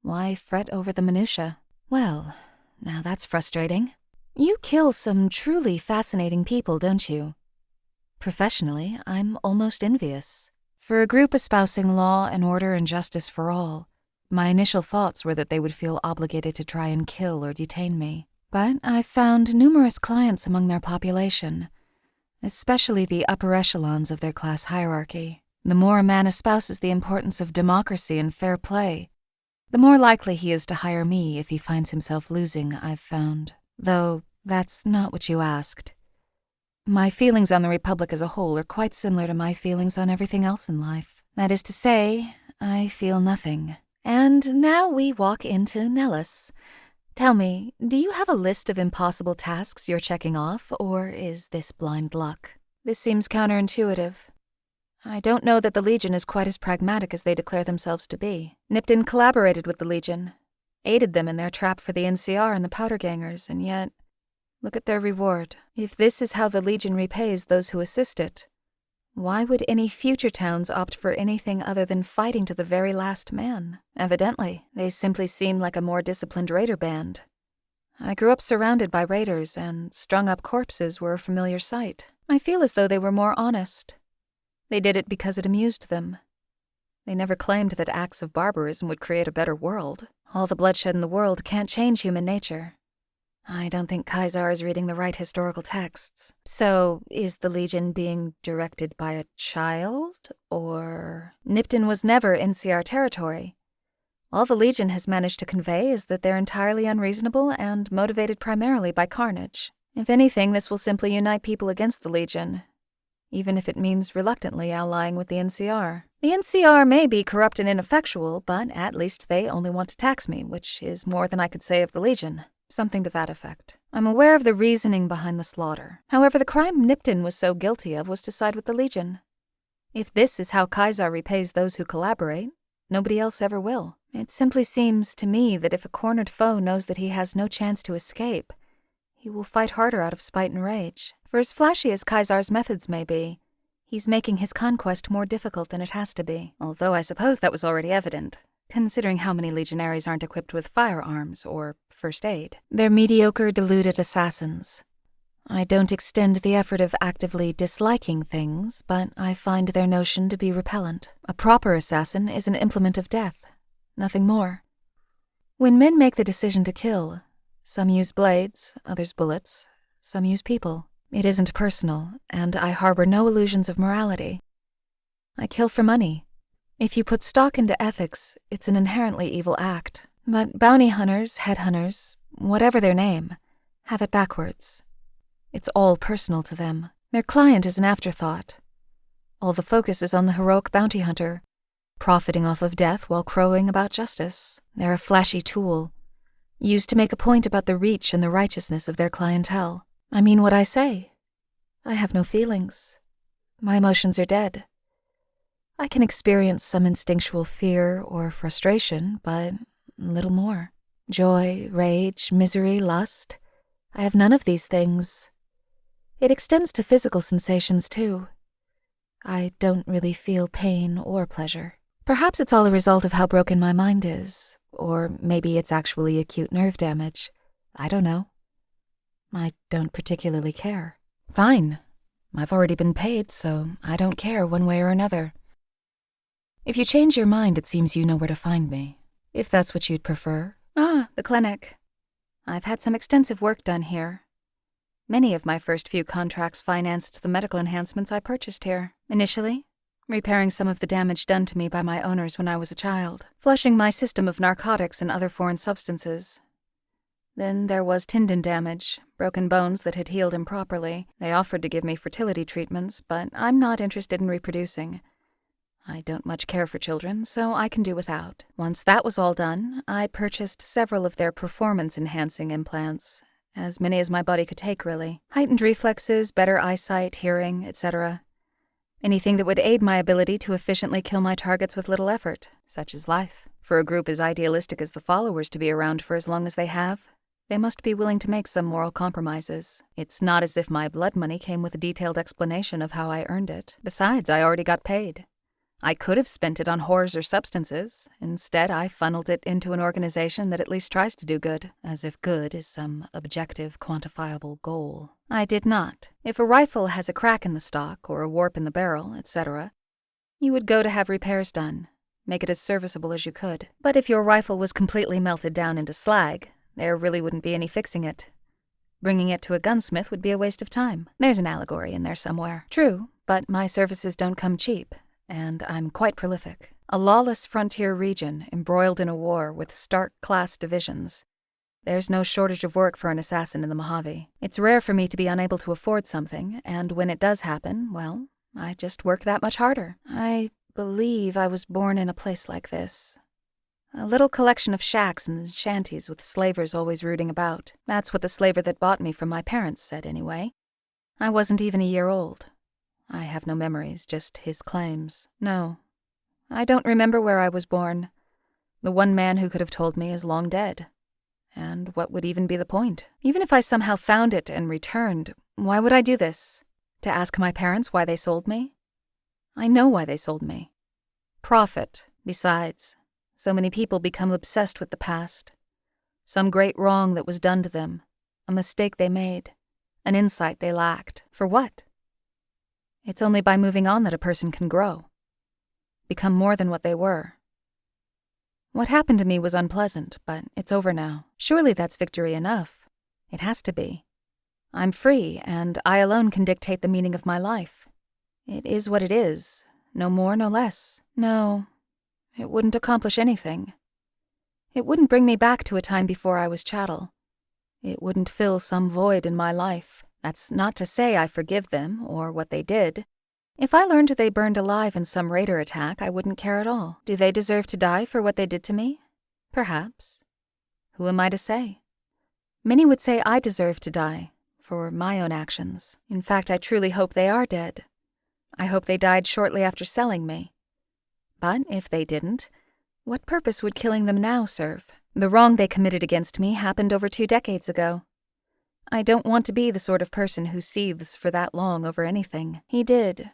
Why fret over the minutiae? Well, now that's frustrating. You kill some truly fascinating people, don't you? Professionally, I'm almost envious. For a group espousing law and order and justice for all, my initial thoughts were that they would feel obligated to try and kill or detain me. But I've found numerous clients among their population, especially the upper echelons of their class hierarchy. The more a man espouses the importance of democracy and fair play, the more likely he is to hire me if he finds himself losing, I've found. Though that's not what you asked. My feelings on the Republic as a whole are quite similar to my feelings on everything else in life. That is to say, I feel nothing. And now we walk into Nellis. Tell me, do you have a list of impossible tasks you're checking off, or is this blind luck? This seems counterintuitive. I don't know that the Legion is quite as pragmatic as they declare themselves to be. Nipton collaborated with the Legion, aided them in their trap for the NCR and the Powder Gangers, and yet, look at their reward. If this is how the Legion repays those who assist it, why would any future towns opt for anything other than fighting to the very last man? Evidently, they simply seem like a more disciplined raider band. I grew up surrounded by raiders, and strung-up corpses were a familiar sight. I feel as though they were more honest. They did it because it amused them. They never claimed that acts of barbarism would create a better world. All the bloodshed in the world can't change human nature. I don't think Caesar is reading the right historical texts. So, is the Legion being directed by a child, or... Nipton was never NCR territory. All the Legion has managed to convey is that they're entirely unreasonable and motivated primarily by carnage. If anything, this will simply unite people against the Legion, even if it means reluctantly allying with the NCR. The NCR may be corrupt and ineffectual, but at least they only want to tax me, which is more than I could say of the Legion. Something to that effect. I'm aware of the reasoning behind the slaughter. However, the crime Nipton was so guilty of was to side with the Legion. If this is how Caesar repays those who collaborate, nobody else ever will. It simply seems to me that if a cornered foe knows that he has no chance to escape, he will fight harder out of spite and rage. For as flashy as Caesar's methods may be, he's making his conquest more difficult than it has to be. Although I suppose that was already evident, considering how many legionaries aren't equipped with firearms or first aid. They're mediocre, deluded assassins. I don't extend the effort of actively disliking things, but I find their notion to be repellent. A proper assassin is an implement of death, nothing more. When men make the decision to kill, some use blades, others bullets, some use people. It isn't personal, and I harbor no illusions of morality. I kill for money. If you put stock into ethics, it's an inherently evil act. But bounty hunters, headhunters, whatever their name, have it backwards. It's all personal to them. Their client is an afterthought. All the focus is on the heroic bounty hunter, profiting off of death while crowing about justice. They're a flashy tool, used to make a point about the reach and the righteousness of their clientele. I mean what I say. I have no feelings. My emotions are dead. I can experience some instinctual fear or frustration, but little more. Joy, rage, misery, lust. I have none of these things. It extends to physical sensations, too. I don't really feel pain or pleasure. Perhaps it's all a result of how broken my mind is, or maybe it's actually acute nerve damage. I don't know. I don't particularly care. Fine. I've already been paid, so I don't care one way or another. If you change your mind, it seems you know where to find me, if that's what you'd prefer. Ah, the clinic. I've had some extensive work done here. Many of my first few contracts financed the medical enhancements I purchased here. Initially, repairing some of the damage done to me by my owners when I was a child, flushing my system of narcotics and other foreign substances. Then there was tendon damage, broken bones that had healed improperly. They offered to give me fertility treatments, but I'm not interested in reproducing. I don't much care for children, so I can do without. Once that was all done, I purchased several of their performance-enhancing implants, as many as my body could take, really. Heightened reflexes, better eyesight, hearing, etc. Anything that would aid my ability to efficiently kill my targets with little effort, such as life. For a group as idealistic as the followers to be around for as long as they have, they must be willing to make some moral compromises. It's not as if my blood money came with a detailed explanation of how I earned it. Besides, I already got paid. I could have spent it on whores or substances. Instead, I funneled it into an organization that at least tries to do good, as if good is some objective, quantifiable goal. I did not. If a rifle has a crack in the stock, or a warp in the barrel, etc., you would go to have repairs done, make it as serviceable as you could. But if your rifle was completely melted down into slag, there really wouldn't be any fixing it. Bringing it to a gunsmith would be a waste of time. There's an allegory in there somewhere. True, but my services don't come cheap. And I'm quite prolific. A lawless frontier region embroiled in a war with stark class divisions. There's no shortage of work for an assassin in the Mojave. It's rare for me to be unable to afford something, and when it does happen, well, I just work that much harder. I believe I was born in a place like this. A little collection of shacks and shanties with slavers always rooting about. That's what the slaver that bought me from my parents said, anyway. I wasn't even a year old. I have no memories, just his claims. No, I don't remember where I was born. The one man who could have told me is long dead. And what would even be the point? Even if I somehow found it and returned, why would I do this? To ask my parents why they sold me? I know why they sold me. Profit, besides. So many people become obsessed with the past. Some great wrong that was done to them, a mistake they made, an insight they lacked. For what? It's only by moving on that a person can grow. become more than what they were. What happened to me was unpleasant, but it's over now. Surely that's victory enough. It has to be. I'm free, and I alone can dictate the meaning of my life. It is what it is, no more, no less. No, it wouldn't accomplish anything. It wouldn't bring me back to a time before I was chattel. It wouldn't fill some void in my life. That's not to say I forgive them, or what they did. If I learned they burned alive in some raider attack, I wouldn't care at all. Do they deserve to die for what they did to me? Perhaps. Who am I to say? Many would say I deserve to die, for my own actions. In fact, I truly hope they are dead. I hope they died shortly after selling me. But if they didn't, what purpose would killing them now serve? The wrong they committed against me happened over 2 decades ago. I don't want to be the sort of person who seethes for that long over anything. He did.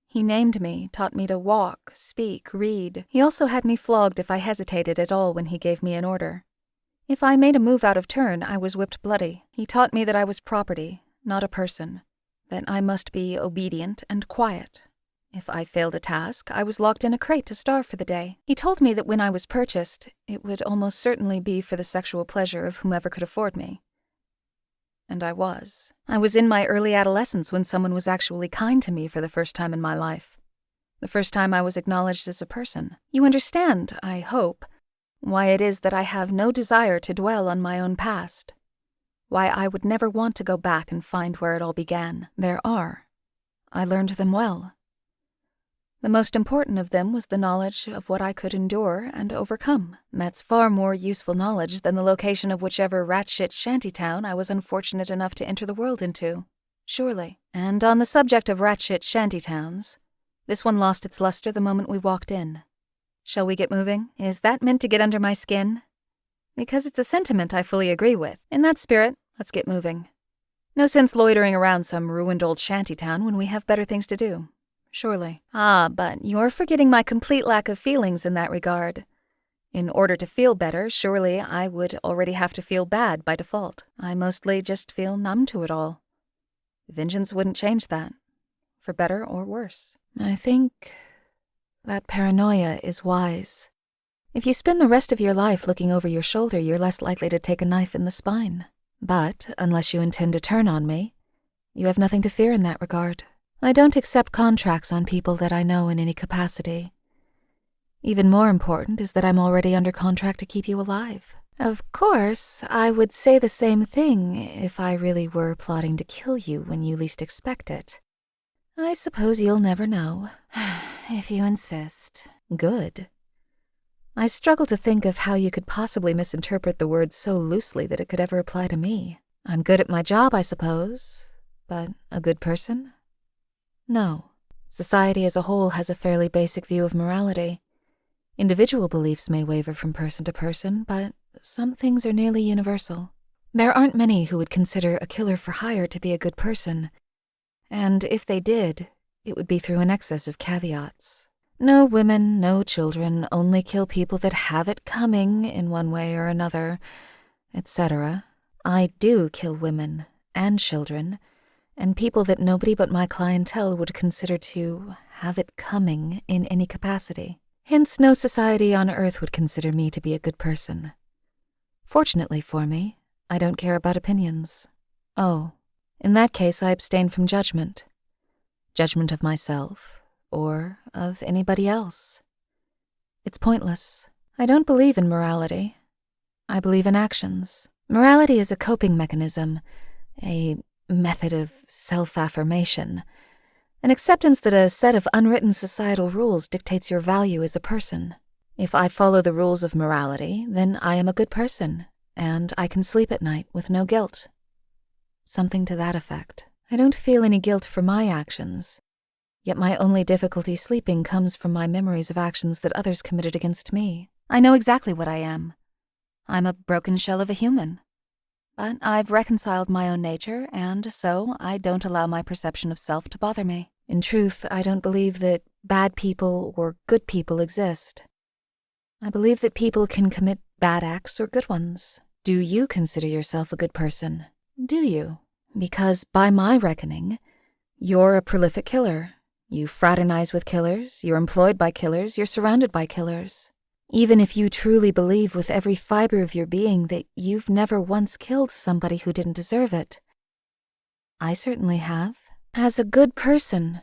He named me, taught me to walk, speak, read. He also had me flogged if I hesitated at all when he gave me an order. If I made a move out of turn, I was whipped bloody. He taught me that I was property, not a person, that I must be obedient and quiet. If I failed a task, I was locked in a crate to starve for the day. He told me that when I was purchased, it would almost certainly be for the sexual pleasure of whomever could afford me. And I was. I was in my early adolescence when someone was actually kind to me for the first time in my life. The first time I was acknowledged as a person. You understand, I hope, why it is that I have no desire to dwell on my own past. Why I would never want to go back and find where it all began. There are. I learned them well. The most important of them was the knowledge of what I could endure and overcome. That's far more useful knowledge than the location of whichever rat-shit shantytown I was unfortunate enough to enter the world into. Surely. And on the subject of rat-shit shantytowns, this one lost its luster the moment we walked in. Shall we get moving? Is that meant to get under my skin? Because it's a sentiment I fully agree with. In that spirit, let's get moving. No sense loitering around some ruined old shantytown when we have better things to do. Surely. But you're forgetting my complete lack of feelings in that regard. In order to feel better, surely I would already have to feel bad by default. I mostly just feel numb to it all. Vengeance wouldn't change that, for better or worse. I think that paranoia is wise. If you spend the rest of your life looking over your shoulder, you're less likely to take a knife in the spine. But, unless you intend to turn on me, you have nothing to fear in that regard. I don't accept contracts on people that I know in any capacity. Even more important is that I'm already under contract to keep you alive. Of course, I would say the same thing if I really were plotting to kill you when you least expect it. I suppose you'll never know, if you insist. Good. I struggle to think of how you could possibly misinterpret the word so loosely that it could ever apply to me. I'm good at my job, I suppose, but a good person? No. Society as a whole has a fairly basic view of morality. Individual beliefs may waver from person to person, but some things are nearly universal. There aren't many who would consider a killer for hire to be a good person, and if they did, it would be through an excess of caveats. No women, no children, only kill people that have it coming in one way or another, etc. I do kill women and children, and people that nobody but my clientele would consider to have it coming in any capacity. Hence, no society on earth would consider me to be a good person. Fortunately for me, I don't care about opinions. Oh, in that case I abstain from judgment. Judgment of myself, or of anybody else. It's pointless. I don't believe in morality. I believe in actions. Morality is a coping mechanism, a method of self-affirmation, an acceptance that a set of unwritten societal rules dictates your value as a person. If I follow the rules of morality, then I am a good person, and I can sleep at night with no guilt. Something to that effect. I don't feel any guilt for my actions, yet my only difficulty sleeping comes from my memories of actions that others committed against me. I know exactly what I am. I'm a broken shell of a human. But I've reconciled my own nature, and so I don't allow my perception of self to bother me. In truth, I don't believe that bad people or good people exist. I believe that people can commit bad acts or good ones. Do you consider yourself a good person? Do you? Because by my reckoning, you're a prolific killer. You fraternize with killers, you're employed by killers, you're surrounded by killers. Even if you truly believe with every fiber of your being that you've never once killed somebody who didn't deserve it. I certainly have. As a good person,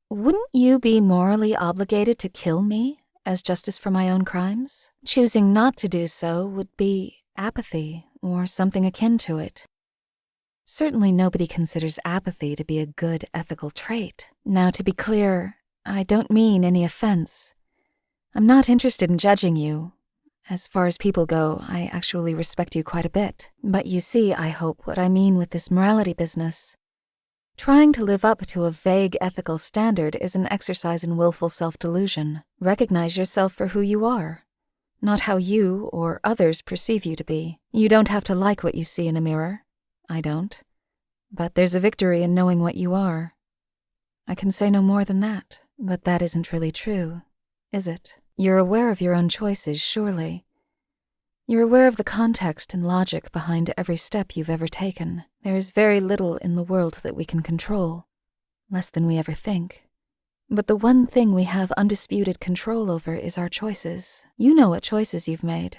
wouldn't you be morally obligated to kill me as justice for my own crimes? Choosing not to do so would be apathy or something akin to it. Certainly nobody considers apathy to be a good ethical trait. Now, to be clear, I don't mean any offense. I'm not interested in judging you. As far as people go, I actually respect you quite a bit. But you see, I hope, what I mean with this morality business. Trying to live up to a vague ethical standard is an exercise in willful self-delusion. Recognize yourself for who you are, not how you or others perceive you to be. You don't have to like what you see in a mirror. I don't. But there's a victory in knowing what you are. I can say no more than that, but that isn't really true, is it? You're aware of your own choices, surely. You're aware of the context and logic behind every step you've ever taken. There is very little in the world that we can control, less than we ever think. But the one thing we have undisputed control over is our choices. You know what choices you've made,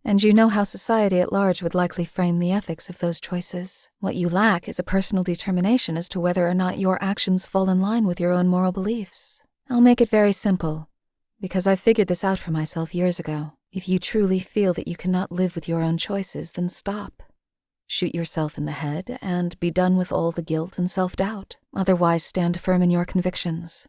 and you know how society at large would likely frame the ethics of those choices. What you lack is a personal determination as to whether or not your actions fall in line with your own moral beliefs. I'll make it very simple, because I figured this out for myself years ago. If you truly feel that you cannot live with your own choices, then stop. Shoot yourself in the head and be done with all the guilt and self-doubt. Otherwise, stand firm in your convictions.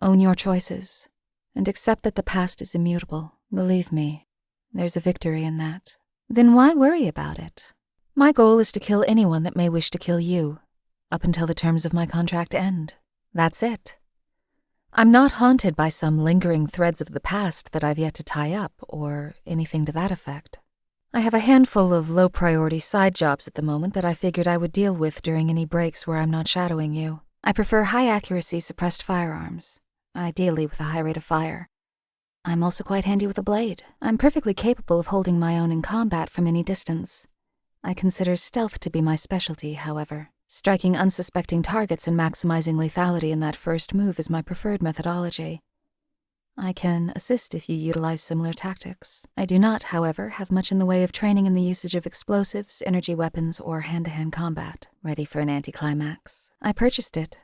Own your choices, and accept that the past is immutable. Believe me, there's a victory in that. Then why worry about it? My goal is to kill anyone that may wish to kill you, up until the terms of my contract end. That's it. I'm not haunted by some lingering threads of the past that I've yet to tie up, or anything to that effect. I have a handful of low-priority side jobs at the moment that I figured I would deal with during any breaks where I'm not shadowing you. I prefer high-accuracy suppressed firearms, ideally with a high rate of fire. I'm also quite handy with a blade. I'm perfectly capable of holding my own in combat from any distance. I consider stealth to be my specialty, however. Striking unsuspecting targets and maximizing lethality in that first move is my preferred methodology. I can assist if you utilize similar tactics. I do not, however, have much in the way of training in the usage of explosives, energy weapons, or hand-to-hand combat. Ready for an anticlimax? I purchased it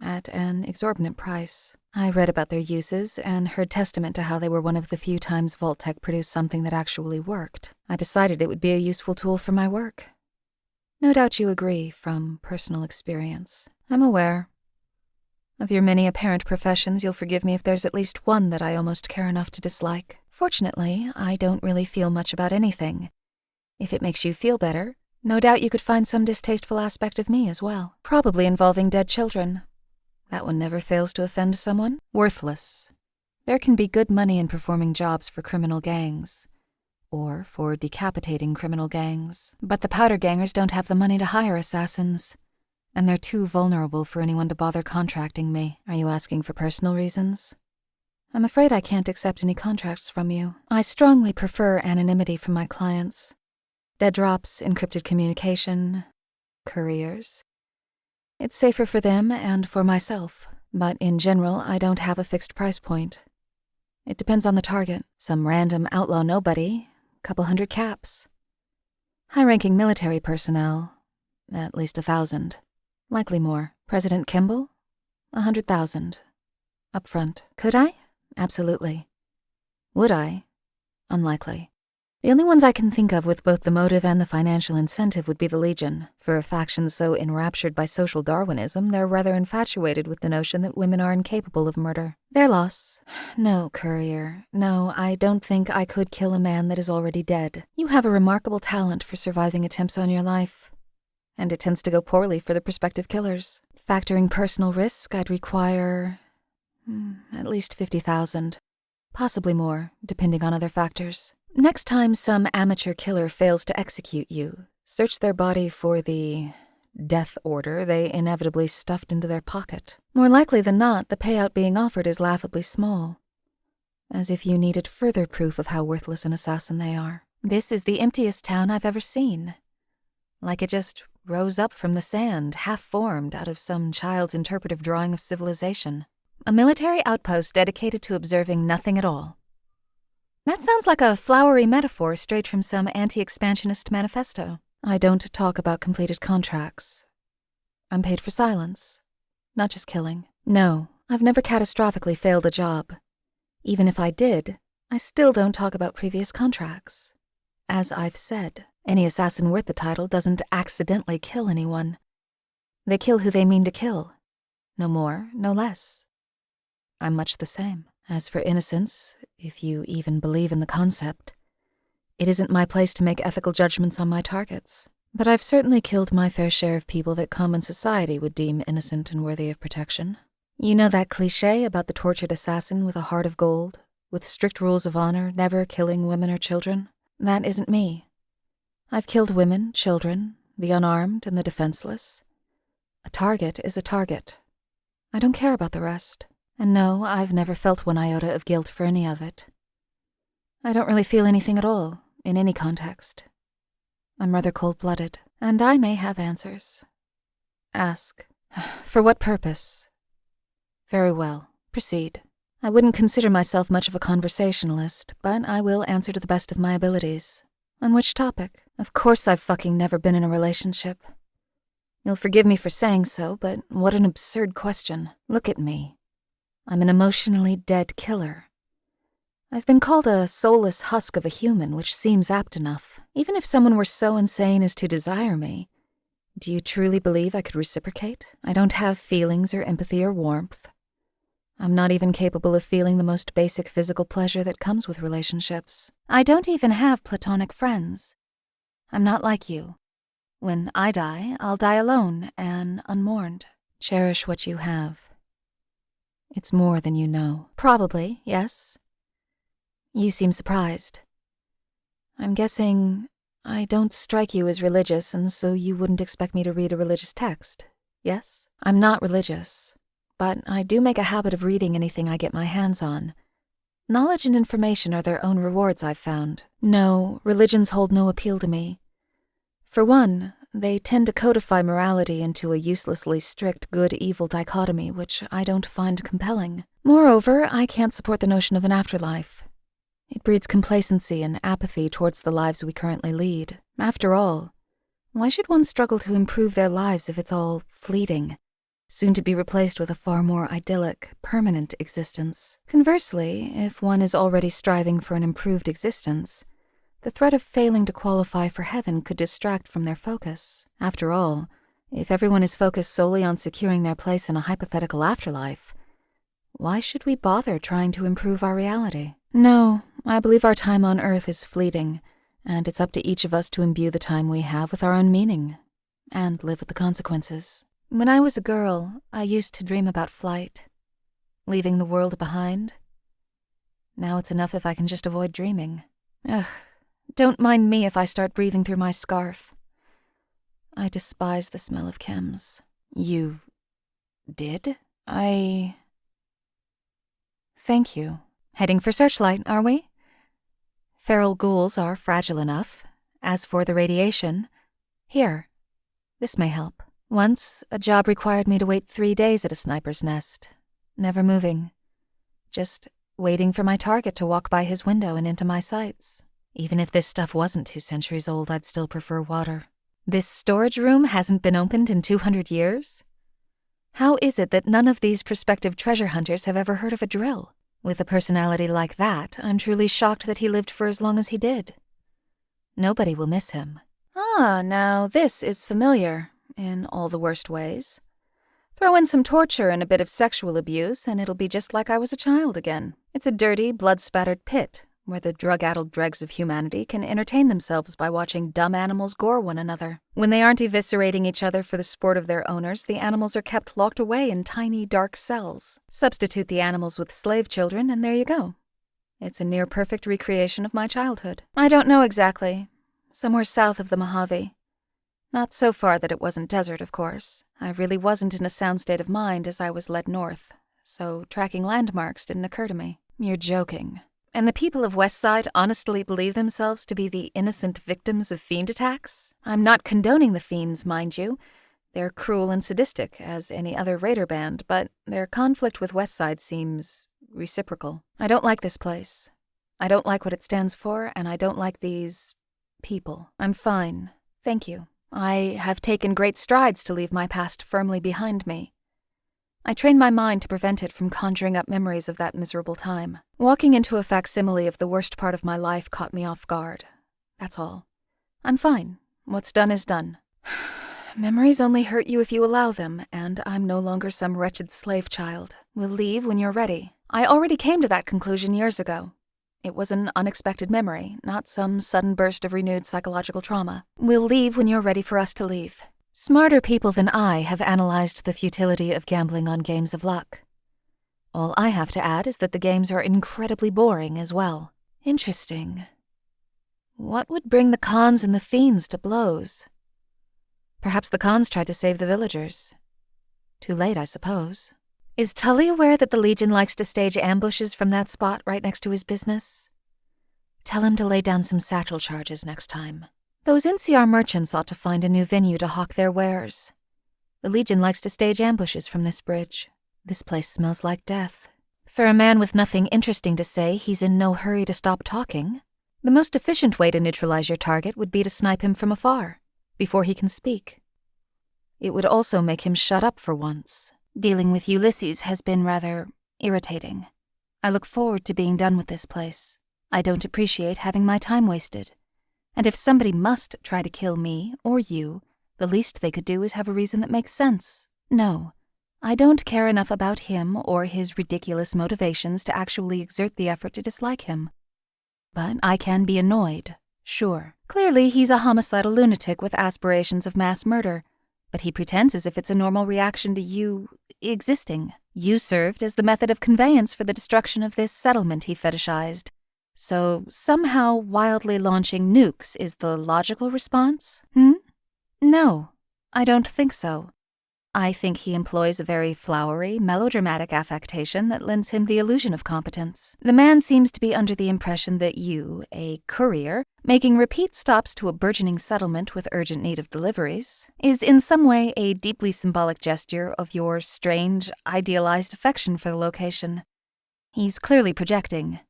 at an exorbitant price. I read about their uses and heard testament to how they were one of the few times Vault-Tec produced something that actually worked. I decided it would be a useful tool for my work. No doubt you agree from personal experience. I'm aware. Of your many apparent professions, you'll forgive me if there's at least one that I almost care enough to dislike. Fortunately, I don't really feel much about anything. If it makes you feel better, no doubt you could find some distasteful aspect of me as well. Probably involving dead children. That one never fails to offend someone. Worthless. There can be good money in performing jobs for criminal gangs, or for decapitating criminal gangs. But the powder gangers don't have the money to hire assassins, and they're too vulnerable for anyone to bother contracting me. Are you asking for personal reasons? I'm afraid I can't accept any contracts from you. I strongly prefer anonymity from my clients. Dead drops, encrypted communication, couriers. It's safer for them and for myself, but in general, I don't have a fixed price point. It depends on the target. Some random outlaw nobody, couple hundred caps. High-ranking military personnel, at least 1,000. Likely more. President Kimball? 100,000. Upfront. Could I? Absolutely. Would I? Unlikely. The only ones I can think of with both the motive and the financial incentive would be the Legion. For a faction so enraptured by social Darwinism, they're rather infatuated with the notion that women are incapable of murder. Their loss. No, Courier. No, I don't think I could kill a man that is already dead. You have a remarkable talent for surviving attempts on your life, and it tends to go poorly for the prospective killers. Factoring personal risk, I'd require at least 50,000. Possibly more, depending on other factors. Next time some amateur killer fails to execute you, search their body for the death order they inevitably stuffed into their pocket. More likely than not, the payout being offered is laughably small, as if you needed further proof of how worthless an assassin they are. This is the emptiest town I've ever seen. Like it just rose up from the sand, half-formed out of some child's interpretive drawing of civilization. A military outpost dedicated to observing nothing at all. That sounds like a flowery metaphor straight from some anti-expansionist manifesto. I don't talk about completed contracts. I'm paid for silence, not just killing. No, I've never catastrophically failed a job. Even if I did, I still don't talk about previous contracts. As I've said, any assassin worth the title doesn't accidentally kill anyone. They kill who they mean to kill. No more, no less. I'm much the same. As for innocence, if you even believe in the concept, it isn't my place to make ethical judgments on my targets. But I've certainly killed my fair share of people that common society would deem innocent and worthy of protection. You know that cliché about the tortured assassin with a heart of gold, with strict rules of honor, never killing women or children? That isn't me. I've killed women, children, the unarmed and the defenseless. A target is a target. I don't care about the rest. And no, I've never felt one iota of guilt for any of it. I don't really feel anything at all, in any context. I'm rather cold-blooded, and I may have answers. Ask. For what purpose? Very well, proceed. I wouldn't consider myself much of a conversationalist, but I will answer to the best of my abilities. On which topic? Of course I've fucking never been in a relationship. You'll forgive me for saying so, but what an absurd question. Look at me. I'm an emotionally dead killer. I've been called a soulless husk of a human, which seems apt enough. Even if someone were so insane as to desire me, do you truly believe I could reciprocate? I don't have feelings or empathy or warmth. I'm not even capable of feeling the most basic physical pleasure that comes with relationships. I don't even have platonic friends. I'm not like you. When I die, I'll die alone and unmourned. Cherish what you have. It's more than you know. Probably, yes. You seem surprised. I'm guessing I don't strike you as religious, and so you wouldn't expect me to read a religious text, yes? I'm not religious, but I do make a habit of reading anything I get my hands on. Knowledge and information are their own rewards, I've found. No, religions hold no appeal to me. For one, they tend to codify morality into a uselessly strict good-evil dichotomy, which I don't find compelling. Moreover, I can't support the notion of an afterlife. It breeds complacency and apathy towards the lives we currently lead. After all, why should one struggle to improve their lives if it's all fleeting, soon to be replaced with a far more idyllic, permanent existence? Conversely, if one is already striving for an improved existence, the threat of failing to qualify for heaven could distract from their focus. After all, if everyone is focused solely on securing their place in a hypothetical afterlife, why should we bother trying to improve our reality? No, I believe our time on Earth is fleeting, and it's up to each of us to imbue the time we have with our own meaning, and live with the consequences. When I was a girl, I used to dream about flight, leaving the world behind. Now it's enough if I can just avoid dreaming. Ugh. Don't mind me if I start breathing through my scarf. I despise the smell of chems. You did? Thank you. Heading for Searchlight, are we? Feral ghouls are fragile enough. As for the radiation, here, this may help. Once, a job required me to wait 3 days at a sniper's nest, never moving, just waiting for my target to walk by his window and into my sights. Even if this stuff wasn't 2 centuries old, I'd still prefer water. This storage room hasn't been opened in 200 years? How is it that none of these prospective treasure hunters have ever heard of a drill? With a personality like that, I'm truly shocked that he lived for as long as he did. Nobody will miss him. Ah, now this is familiar, in all the worst ways. Throw in some torture and a bit of sexual abuse, and it'll be just like I was a child again. It's a dirty, blood-spattered pit, where the drug-addled dregs of humanity can entertain themselves by watching dumb animals gore one another. When they aren't eviscerating each other for the sport of their owners, the animals are kept locked away in tiny, dark cells. Substitute the animals with slave children, and there you go. It's a near-perfect recreation of my childhood. I don't know exactly. Somewhere south of the Mojave. Not so far that it wasn't desert, of course. I really wasn't in a sound state of mind as I was led north, so tracking landmarks didn't occur to me. You're joking. And the people of Westside honestly believe themselves to be the innocent victims of fiend attacks? I'm not condoning the fiends, mind you. They're cruel and sadistic, as any other raider band, but their conflict with Westside seems reciprocal. I don't like this place. I don't like what it stands for, and I don't like these people. I'm fine. Thank you. I have taken great strides to leave my past firmly behind me. I trained my mind to prevent it from conjuring up memories of that miserable time. Walking into a facsimile of the worst part of my life caught me off guard. That's all. I'm fine. What's done is done. Memories only hurt you if you allow them, and I'm no longer some wretched slave child. We'll leave when you're ready. I already came to that conclusion years ago. It was an unexpected memory, not some sudden burst of renewed psychological trauma. We'll leave when you're ready for us to leave. Smarter people than I have analyzed the futility of gambling on games of luck. All I have to add is that the games are incredibly boring as well. Interesting. What would bring the Khans and the fiends to blows? Perhaps the Khans tried to save the villagers. Too late, I suppose. Is Tully aware that the Legion likes to stage ambushes from that spot right next to his business? Tell him to lay down some satchel charges next time. Those NCR merchants ought to find a new venue to hawk their wares. The Legion likes to stage ambushes from this bridge. This place smells like death. For a man with nothing interesting to say, he's in no hurry to stop talking. The most efficient way to neutralize your target would be to snipe him from afar, before he can speak. It would also make him shut up for once. Dealing with Ulysses has been rather irritating. I look forward to being done with this place. I don't appreciate having my time wasted. And if somebody must try to kill me or you, the least they could do is have a reason that makes sense. No, I don't care enough about him or his ridiculous motivations to actually exert the effort to dislike him. But I can be annoyed, sure. Clearly, he's a homicidal lunatic with aspirations of mass murder, but he pretends as if it's a normal reaction to you existing. You served as the method of conveyance for the destruction of this settlement he fetishized. So somehow wildly launching nukes is the logical response? No, I don't think so. I think he employs a very flowery, melodramatic affectation that lends him the illusion of competence. The man seems to be under the impression that you, a courier, making repeat stops to a burgeoning settlement with urgent need of deliveries, is in some way a deeply symbolic gesture of your strange, idealized affection for the location. He's clearly projecting.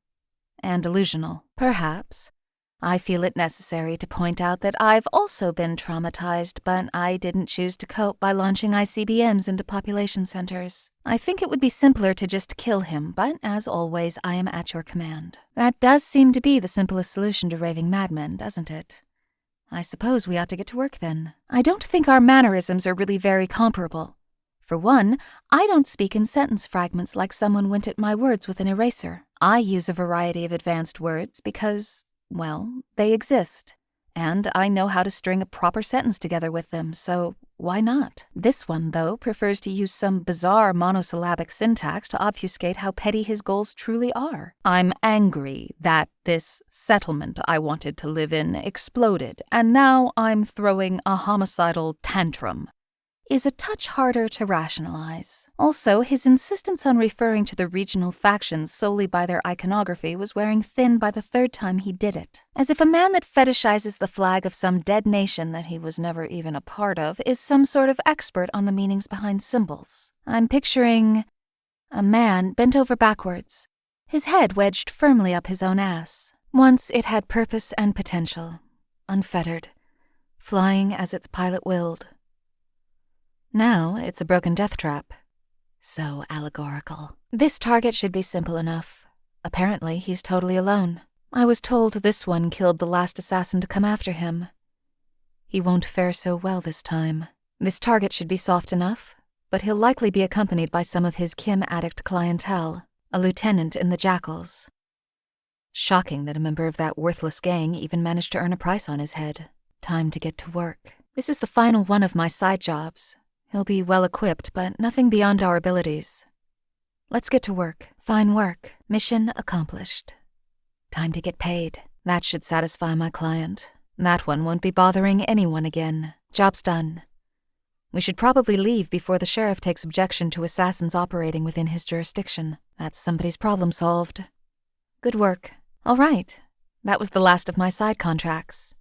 And delusional. Perhaps. I feel it necessary to point out that I've also been traumatized, but I didn't choose to cope by launching ICBMs into population centers. I think it would be simpler to just kill him, but as always, I am at your command. That does seem to be the simplest solution to raving madmen, doesn't it? I suppose we ought to get to work then. I don't think our mannerisms are really very comparable. For one, I don't speak in sentence fragments like someone went at my words with an eraser. I use a variety of advanced words because, well, they exist. And I know how to string a proper sentence together with them, so why not? This one, though, prefers to use some bizarre monosyllabic syntax to obfuscate how petty his goals truly are. I'm angry that this settlement I wanted to live in exploded, and now I'm throwing a homicidal tantrum. Is a touch harder to rationalize. Also, his insistence on referring to the regional factions solely by their iconography was wearing thin by the third time he did it. As if a man that fetishizes the flag of some dead nation that he was never even a part of is some sort of expert on the meanings behind symbols. I'm picturing a man bent over backwards, his head wedged firmly up his own ass. Once it had purpose and potential, unfettered, flying as its pilot willed. Now it's a broken death trap. So allegorical. This target should be simple enough. Apparently, he's totally alone. I was told this one killed the last assassin to come after him. He won't fare so well this time. This target should be soft enough, but he'll likely be accompanied by some of his Kim addict clientele, a lieutenant in the Jackals. Shocking that a member of that worthless gang even managed to earn a price on his head. Time to get to work. This is the final one of my side jobs. He'll be well-equipped, but nothing beyond our abilities. Let's get to work. Fine work. Mission accomplished. Time to get paid. That should satisfy my client. That one won't be bothering anyone again. Job's done. We should probably leave before the sheriff takes objection to assassins operating within his jurisdiction. That's somebody's problem solved. Good work. All right. That was the last of my side contracts.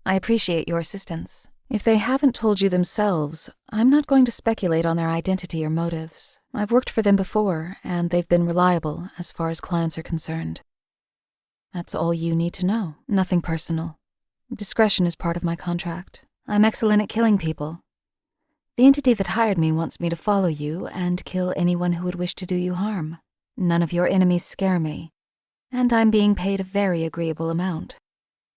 I appreciate your assistance. If they haven't told you themselves, I'm not going to speculate on their identity or motives. I've worked for them before, and they've been reliable as far as clients are concerned. That's all you need to know. Nothing personal. Discretion is part of my contract. I'm excellent at killing people. The entity that hired me wants me to follow you and kill anyone who would wish to do you harm. None of your enemies scare me, and I'm being paid a very agreeable amount.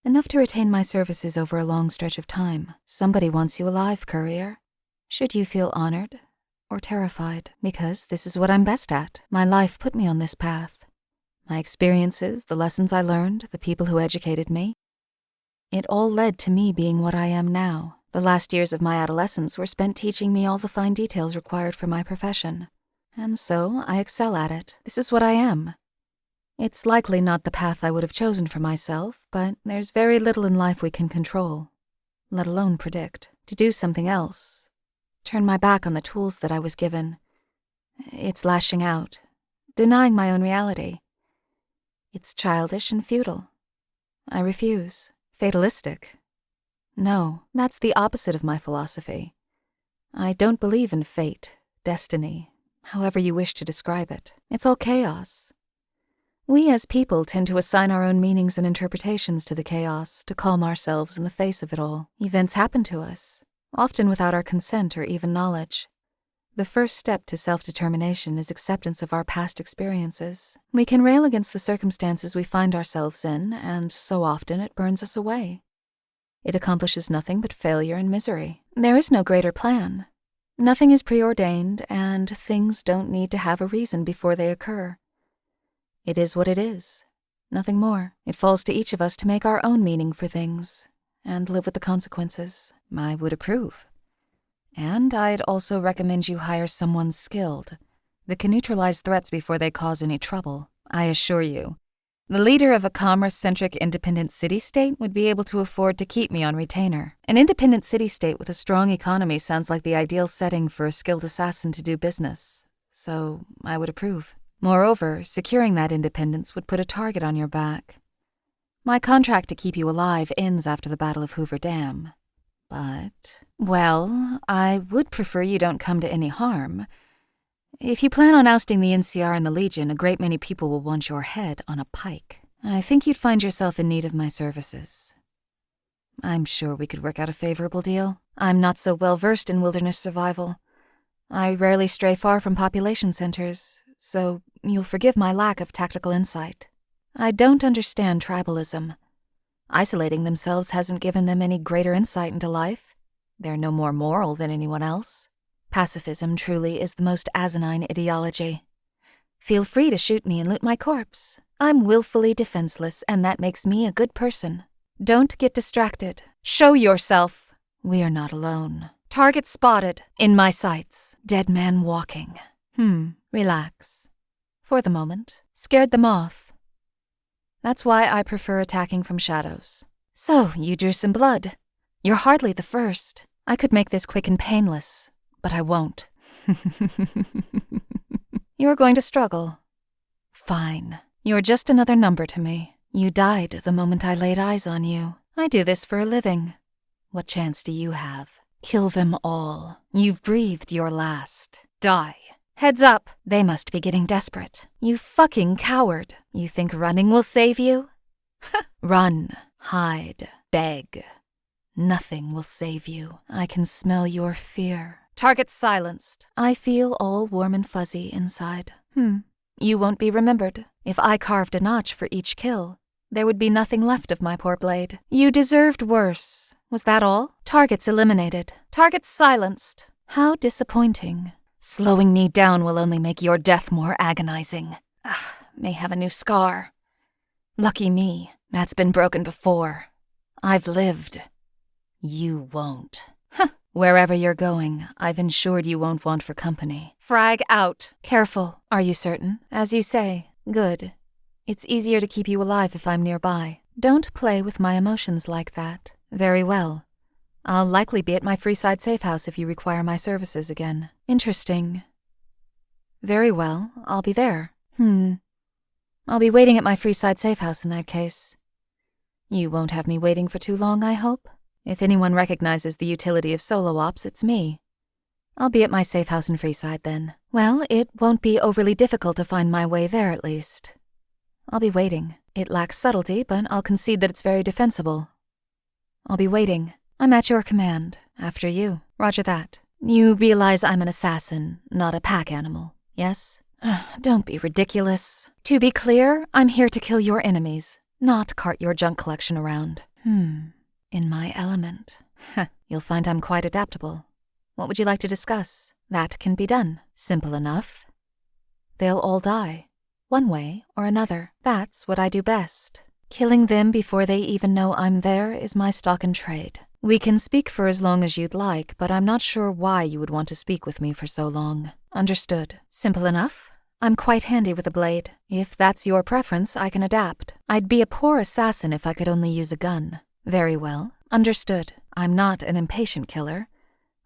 Enough to retain my services over a long stretch of time. Somebody wants you alive, courier. Should you feel honored or terrified, because this is what I'm best at. My life put me on this path. My experiences, the lessons I learned, the people who educated me. It all led to me being what I am now. The last years of my adolescence were spent teaching me all the fine details required for my profession. And so I excel at it. This is what I am. It's likely not the path I would have chosen for myself, but there's very little in life we can control, let alone predict. To do something else, turn my back on the tools that I was given, it's lashing out, denying my own reality. It's childish and futile. I refuse. Fatalistic. No, that's the opposite of my philosophy. I don't believe in fate, destiny, however you wish to describe it. It's all chaos. We as people tend to assign our own meanings and interpretations to the chaos, to calm ourselves in the face of it all. Events happen to us, often without our consent or even knowledge. The first step to self-determination is acceptance of our past experiences. We can rail against the circumstances we find ourselves in, and so often it burns us away. It accomplishes nothing but failure and misery. There is no greater plan. Nothing is preordained, and things don't need to have a reason before they occur. It is what it is, nothing more. It falls to each of us to make our own meaning for things, and live with the consequences. I would approve. And I'd also recommend you hire someone skilled that can neutralize threats before they cause any trouble. I assure you, the leader of a commerce-centric independent city-state would be able to afford to keep me on retainer. An independent city-state with a strong economy sounds like the ideal setting for a skilled assassin to do business, so I would approve. Moreover, securing that independence would put a target on your back. My contract to keep you alive ends after the Battle of Hoover Dam. But, well, I would prefer you don't come to any harm. If you plan on ousting the NCR and the Legion, a great many people will want your head on a pike. I think you'd find yourself in need of my services. I'm sure we could work out a favorable deal. I'm not so well versed in wilderness survival. I rarely stray far from population centers, so you'll forgive my lack of tactical insight. I don't understand tribalism. Isolating themselves hasn't given them any greater insight into life. They're no more moral than anyone else. Pacifism truly is the most asinine ideology. Feel free to shoot me and loot my corpse. I'm willfully defenseless, and that makes me a good person. Don't get distracted. Show yourself. We're not alone. Target spotted. In my sights. Dead man walking. Relax. For the moment. Scared them off. That's why I prefer attacking from shadows. So, you drew some blood. You're hardly the first. I could make this quick and painless, but I won't. You're going to struggle. Fine. You're just another number to me. You died the moment I laid eyes on you. I do this for a living. What chance do you have? Kill them all. You've breathed your last. Die. Heads up. They must be getting desperate. You fucking coward. You think running will save you? Run. Hide. Beg. Nothing will save you. I can smell your fear. Target silenced. I feel all warm and fuzzy inside. You won't be remembered. If I carved a notch for each kill, there would be nothing left of my poor blade. You deserved worse. Was that all? Targets eliminated. Targets silenced. How disappointing. Slowing me down will only make your death more agonizing. May have a new scar. Lucky me. That's been broken before. I've lived. You won't. Wherever you're going, I've ensured you won't want for company. Frag out. Careful. Are you certain? As you say. Good. It's easier to keep you alive if I'm nearby. Don't play with my emotions like that. Very well. I'll likely be at my Freeside safe house if you require my services again. Interesting. Very well. I'll be there. I'll be waiting at my Freeside safe house in that case. You won't have me waiting for too long, I hope? If anyone recognizes the utility of solo ops, it's me. I'll be at my safe house in Freeside then. Well, it won't be overly difficult to find my way there at least. I'll be waiting. It lacks subtlety, but I'll concede that it's very defensible. I'll be waiting. I'm at your command. After you. Roger that. You realize I'm an assassin, not a pack animal, yes? Don't be ridiculous. To be clear, I'm here to kill your enemies, not cart your junk collection around. In my element. You'll find I'm quite adaptable. What would you like to discuss? That can be done. Simple enough. They'll all die. One way or another. That's what I do best. Killing them before they even know I'm there is my stock in trade. We can speak for as long as you'd like, but I'm not sure why you would want to speak with me for so long. Understood. Simple enough. I'm quite handy with a blade. If that's your preference, I can adapt. I'd be a poor assassin if I could only use a gun. Very well. Understood. I'm not an impatient killer.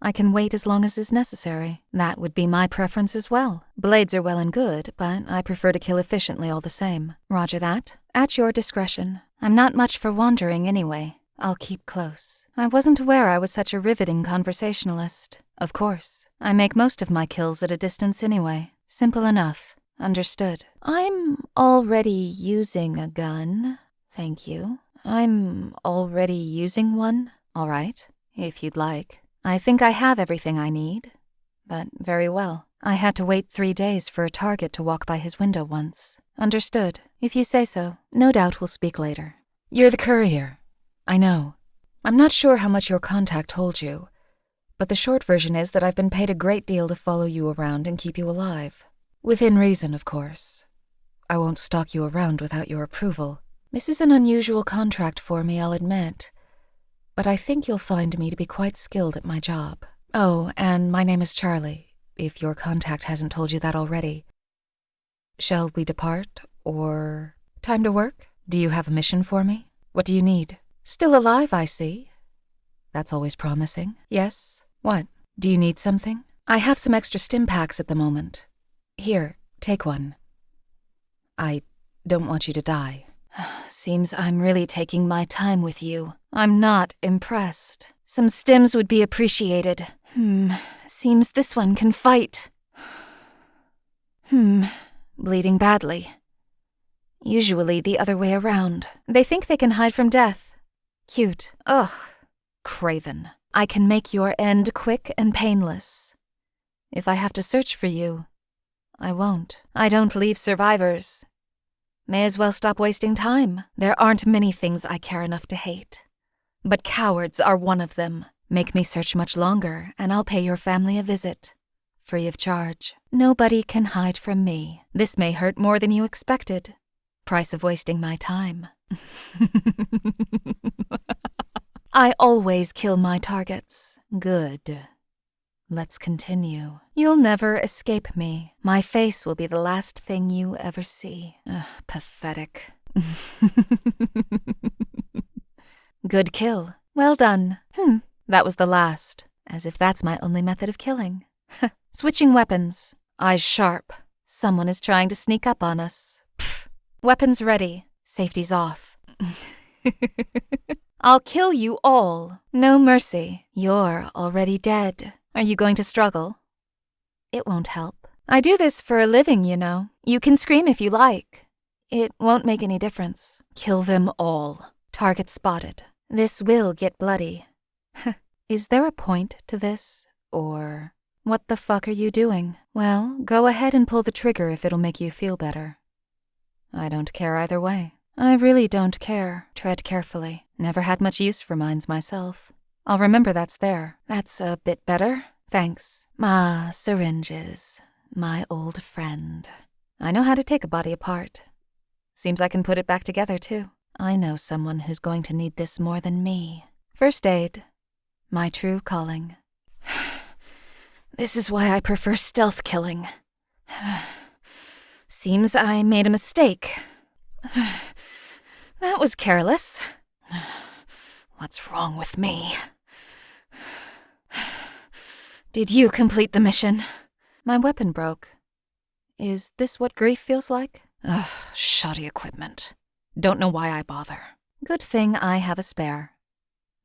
I can wait as long as is necessary. That would be my preference as well. Blades are well and good, but I prefer to kill efficiently all the same. Roger that. At your discretion. I'm not much for wandering anyway. I'll keep close. I wasn't aware I was such a riveting conversationalist. Of course. I make most of my kills at a distance anyway. Simple enough. Understood. I'm already using a gun. Thank you. I'm already using one. All right. If you'd like. I think I have everything I need. But very well. I had to wait 3 days for a target to walk by his window once. Understood. If you say so. No doubt we'll speak later. You're the courier. I know. I'm not sure how much your contact told you, but the short version is that I've been paid a great deal to follow you around and keep you alive. Within reason, of course. I won't stalk you around without your approval. This is an unusual contract for me, I'll admit, but I think you'll find me to be quite skilled at my job. Oh, and my name is Charlie, if your contact hasn't told you that already. Shall we depart, or... Time to work? Do you have a mission for me? What do you need? Still alive, I see. That's always promising. Yes? What? Do you need something? I have some extra stim packs at the moment. Here, take one. I don't want you to die. Seems I'm really taking my time with you. I'm not impressed. Some stims would be appreciated. Seems this one can fight. Bleeding badly. Usually the other way around. They think they can hide from death. Cute. Ugh. Craven. I can make your end quick and painless. If I have to search for you, I won't. I don't leave survivors. May as well stop wasting time. There aren't many things I care enough to hate. But cowards are one of them. Make me search much longer, and I'll pay your family a visit. Free of charge. Nobody can hide from me. This may hurt more than you expected. Price of wasting my time. I always kill my targets. Good. Let's continue. You'll never escape me. My face will be the last thing you ever see. Pathetic. Good kill. Well done. That was the last. As if that's my only method of killing. Switching weapons. Eyes sharp. Someone is trying to sneak up on us. Pfft. Weapons ready. Safety's off. I'll kill you all. No mercy. You're already dead. Are you going to struggle? It won't help. I do this for a living, you know. You can scream if you like. It won't make any difference. Kill them all. Target spotted. This will get bloody. Is there a point to this? Or... What the fuck are you doing? Well, go ahead and pull the trigger if it'll make you feel better. I don't care either way. I really don't care. Tread carefully. Never had much use for mines myself. I'll remember that's there. That's a bit better. Thanks. Syringes. My old friend. I know how to take a body apart. Seems I can put it back together, too. I know someone who's going to need this more than me. First aid. My true calling. This is why I prefer stealth killing. Seems I made a mistake. That was careless. What's wrong with me? Did you complete the mission? My weapon broke. Is this what grief feels like? Ugh, shoddy equipment. Don't know why I bother. Good thing I have a spare.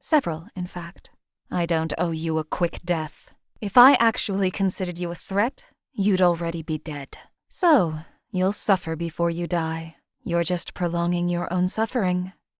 Several, in fact. I don't owe you a quick death. If I actually considered you a threat, you'd already be dead. So, you'll suffer before you die. You're just prolonging your own suffering.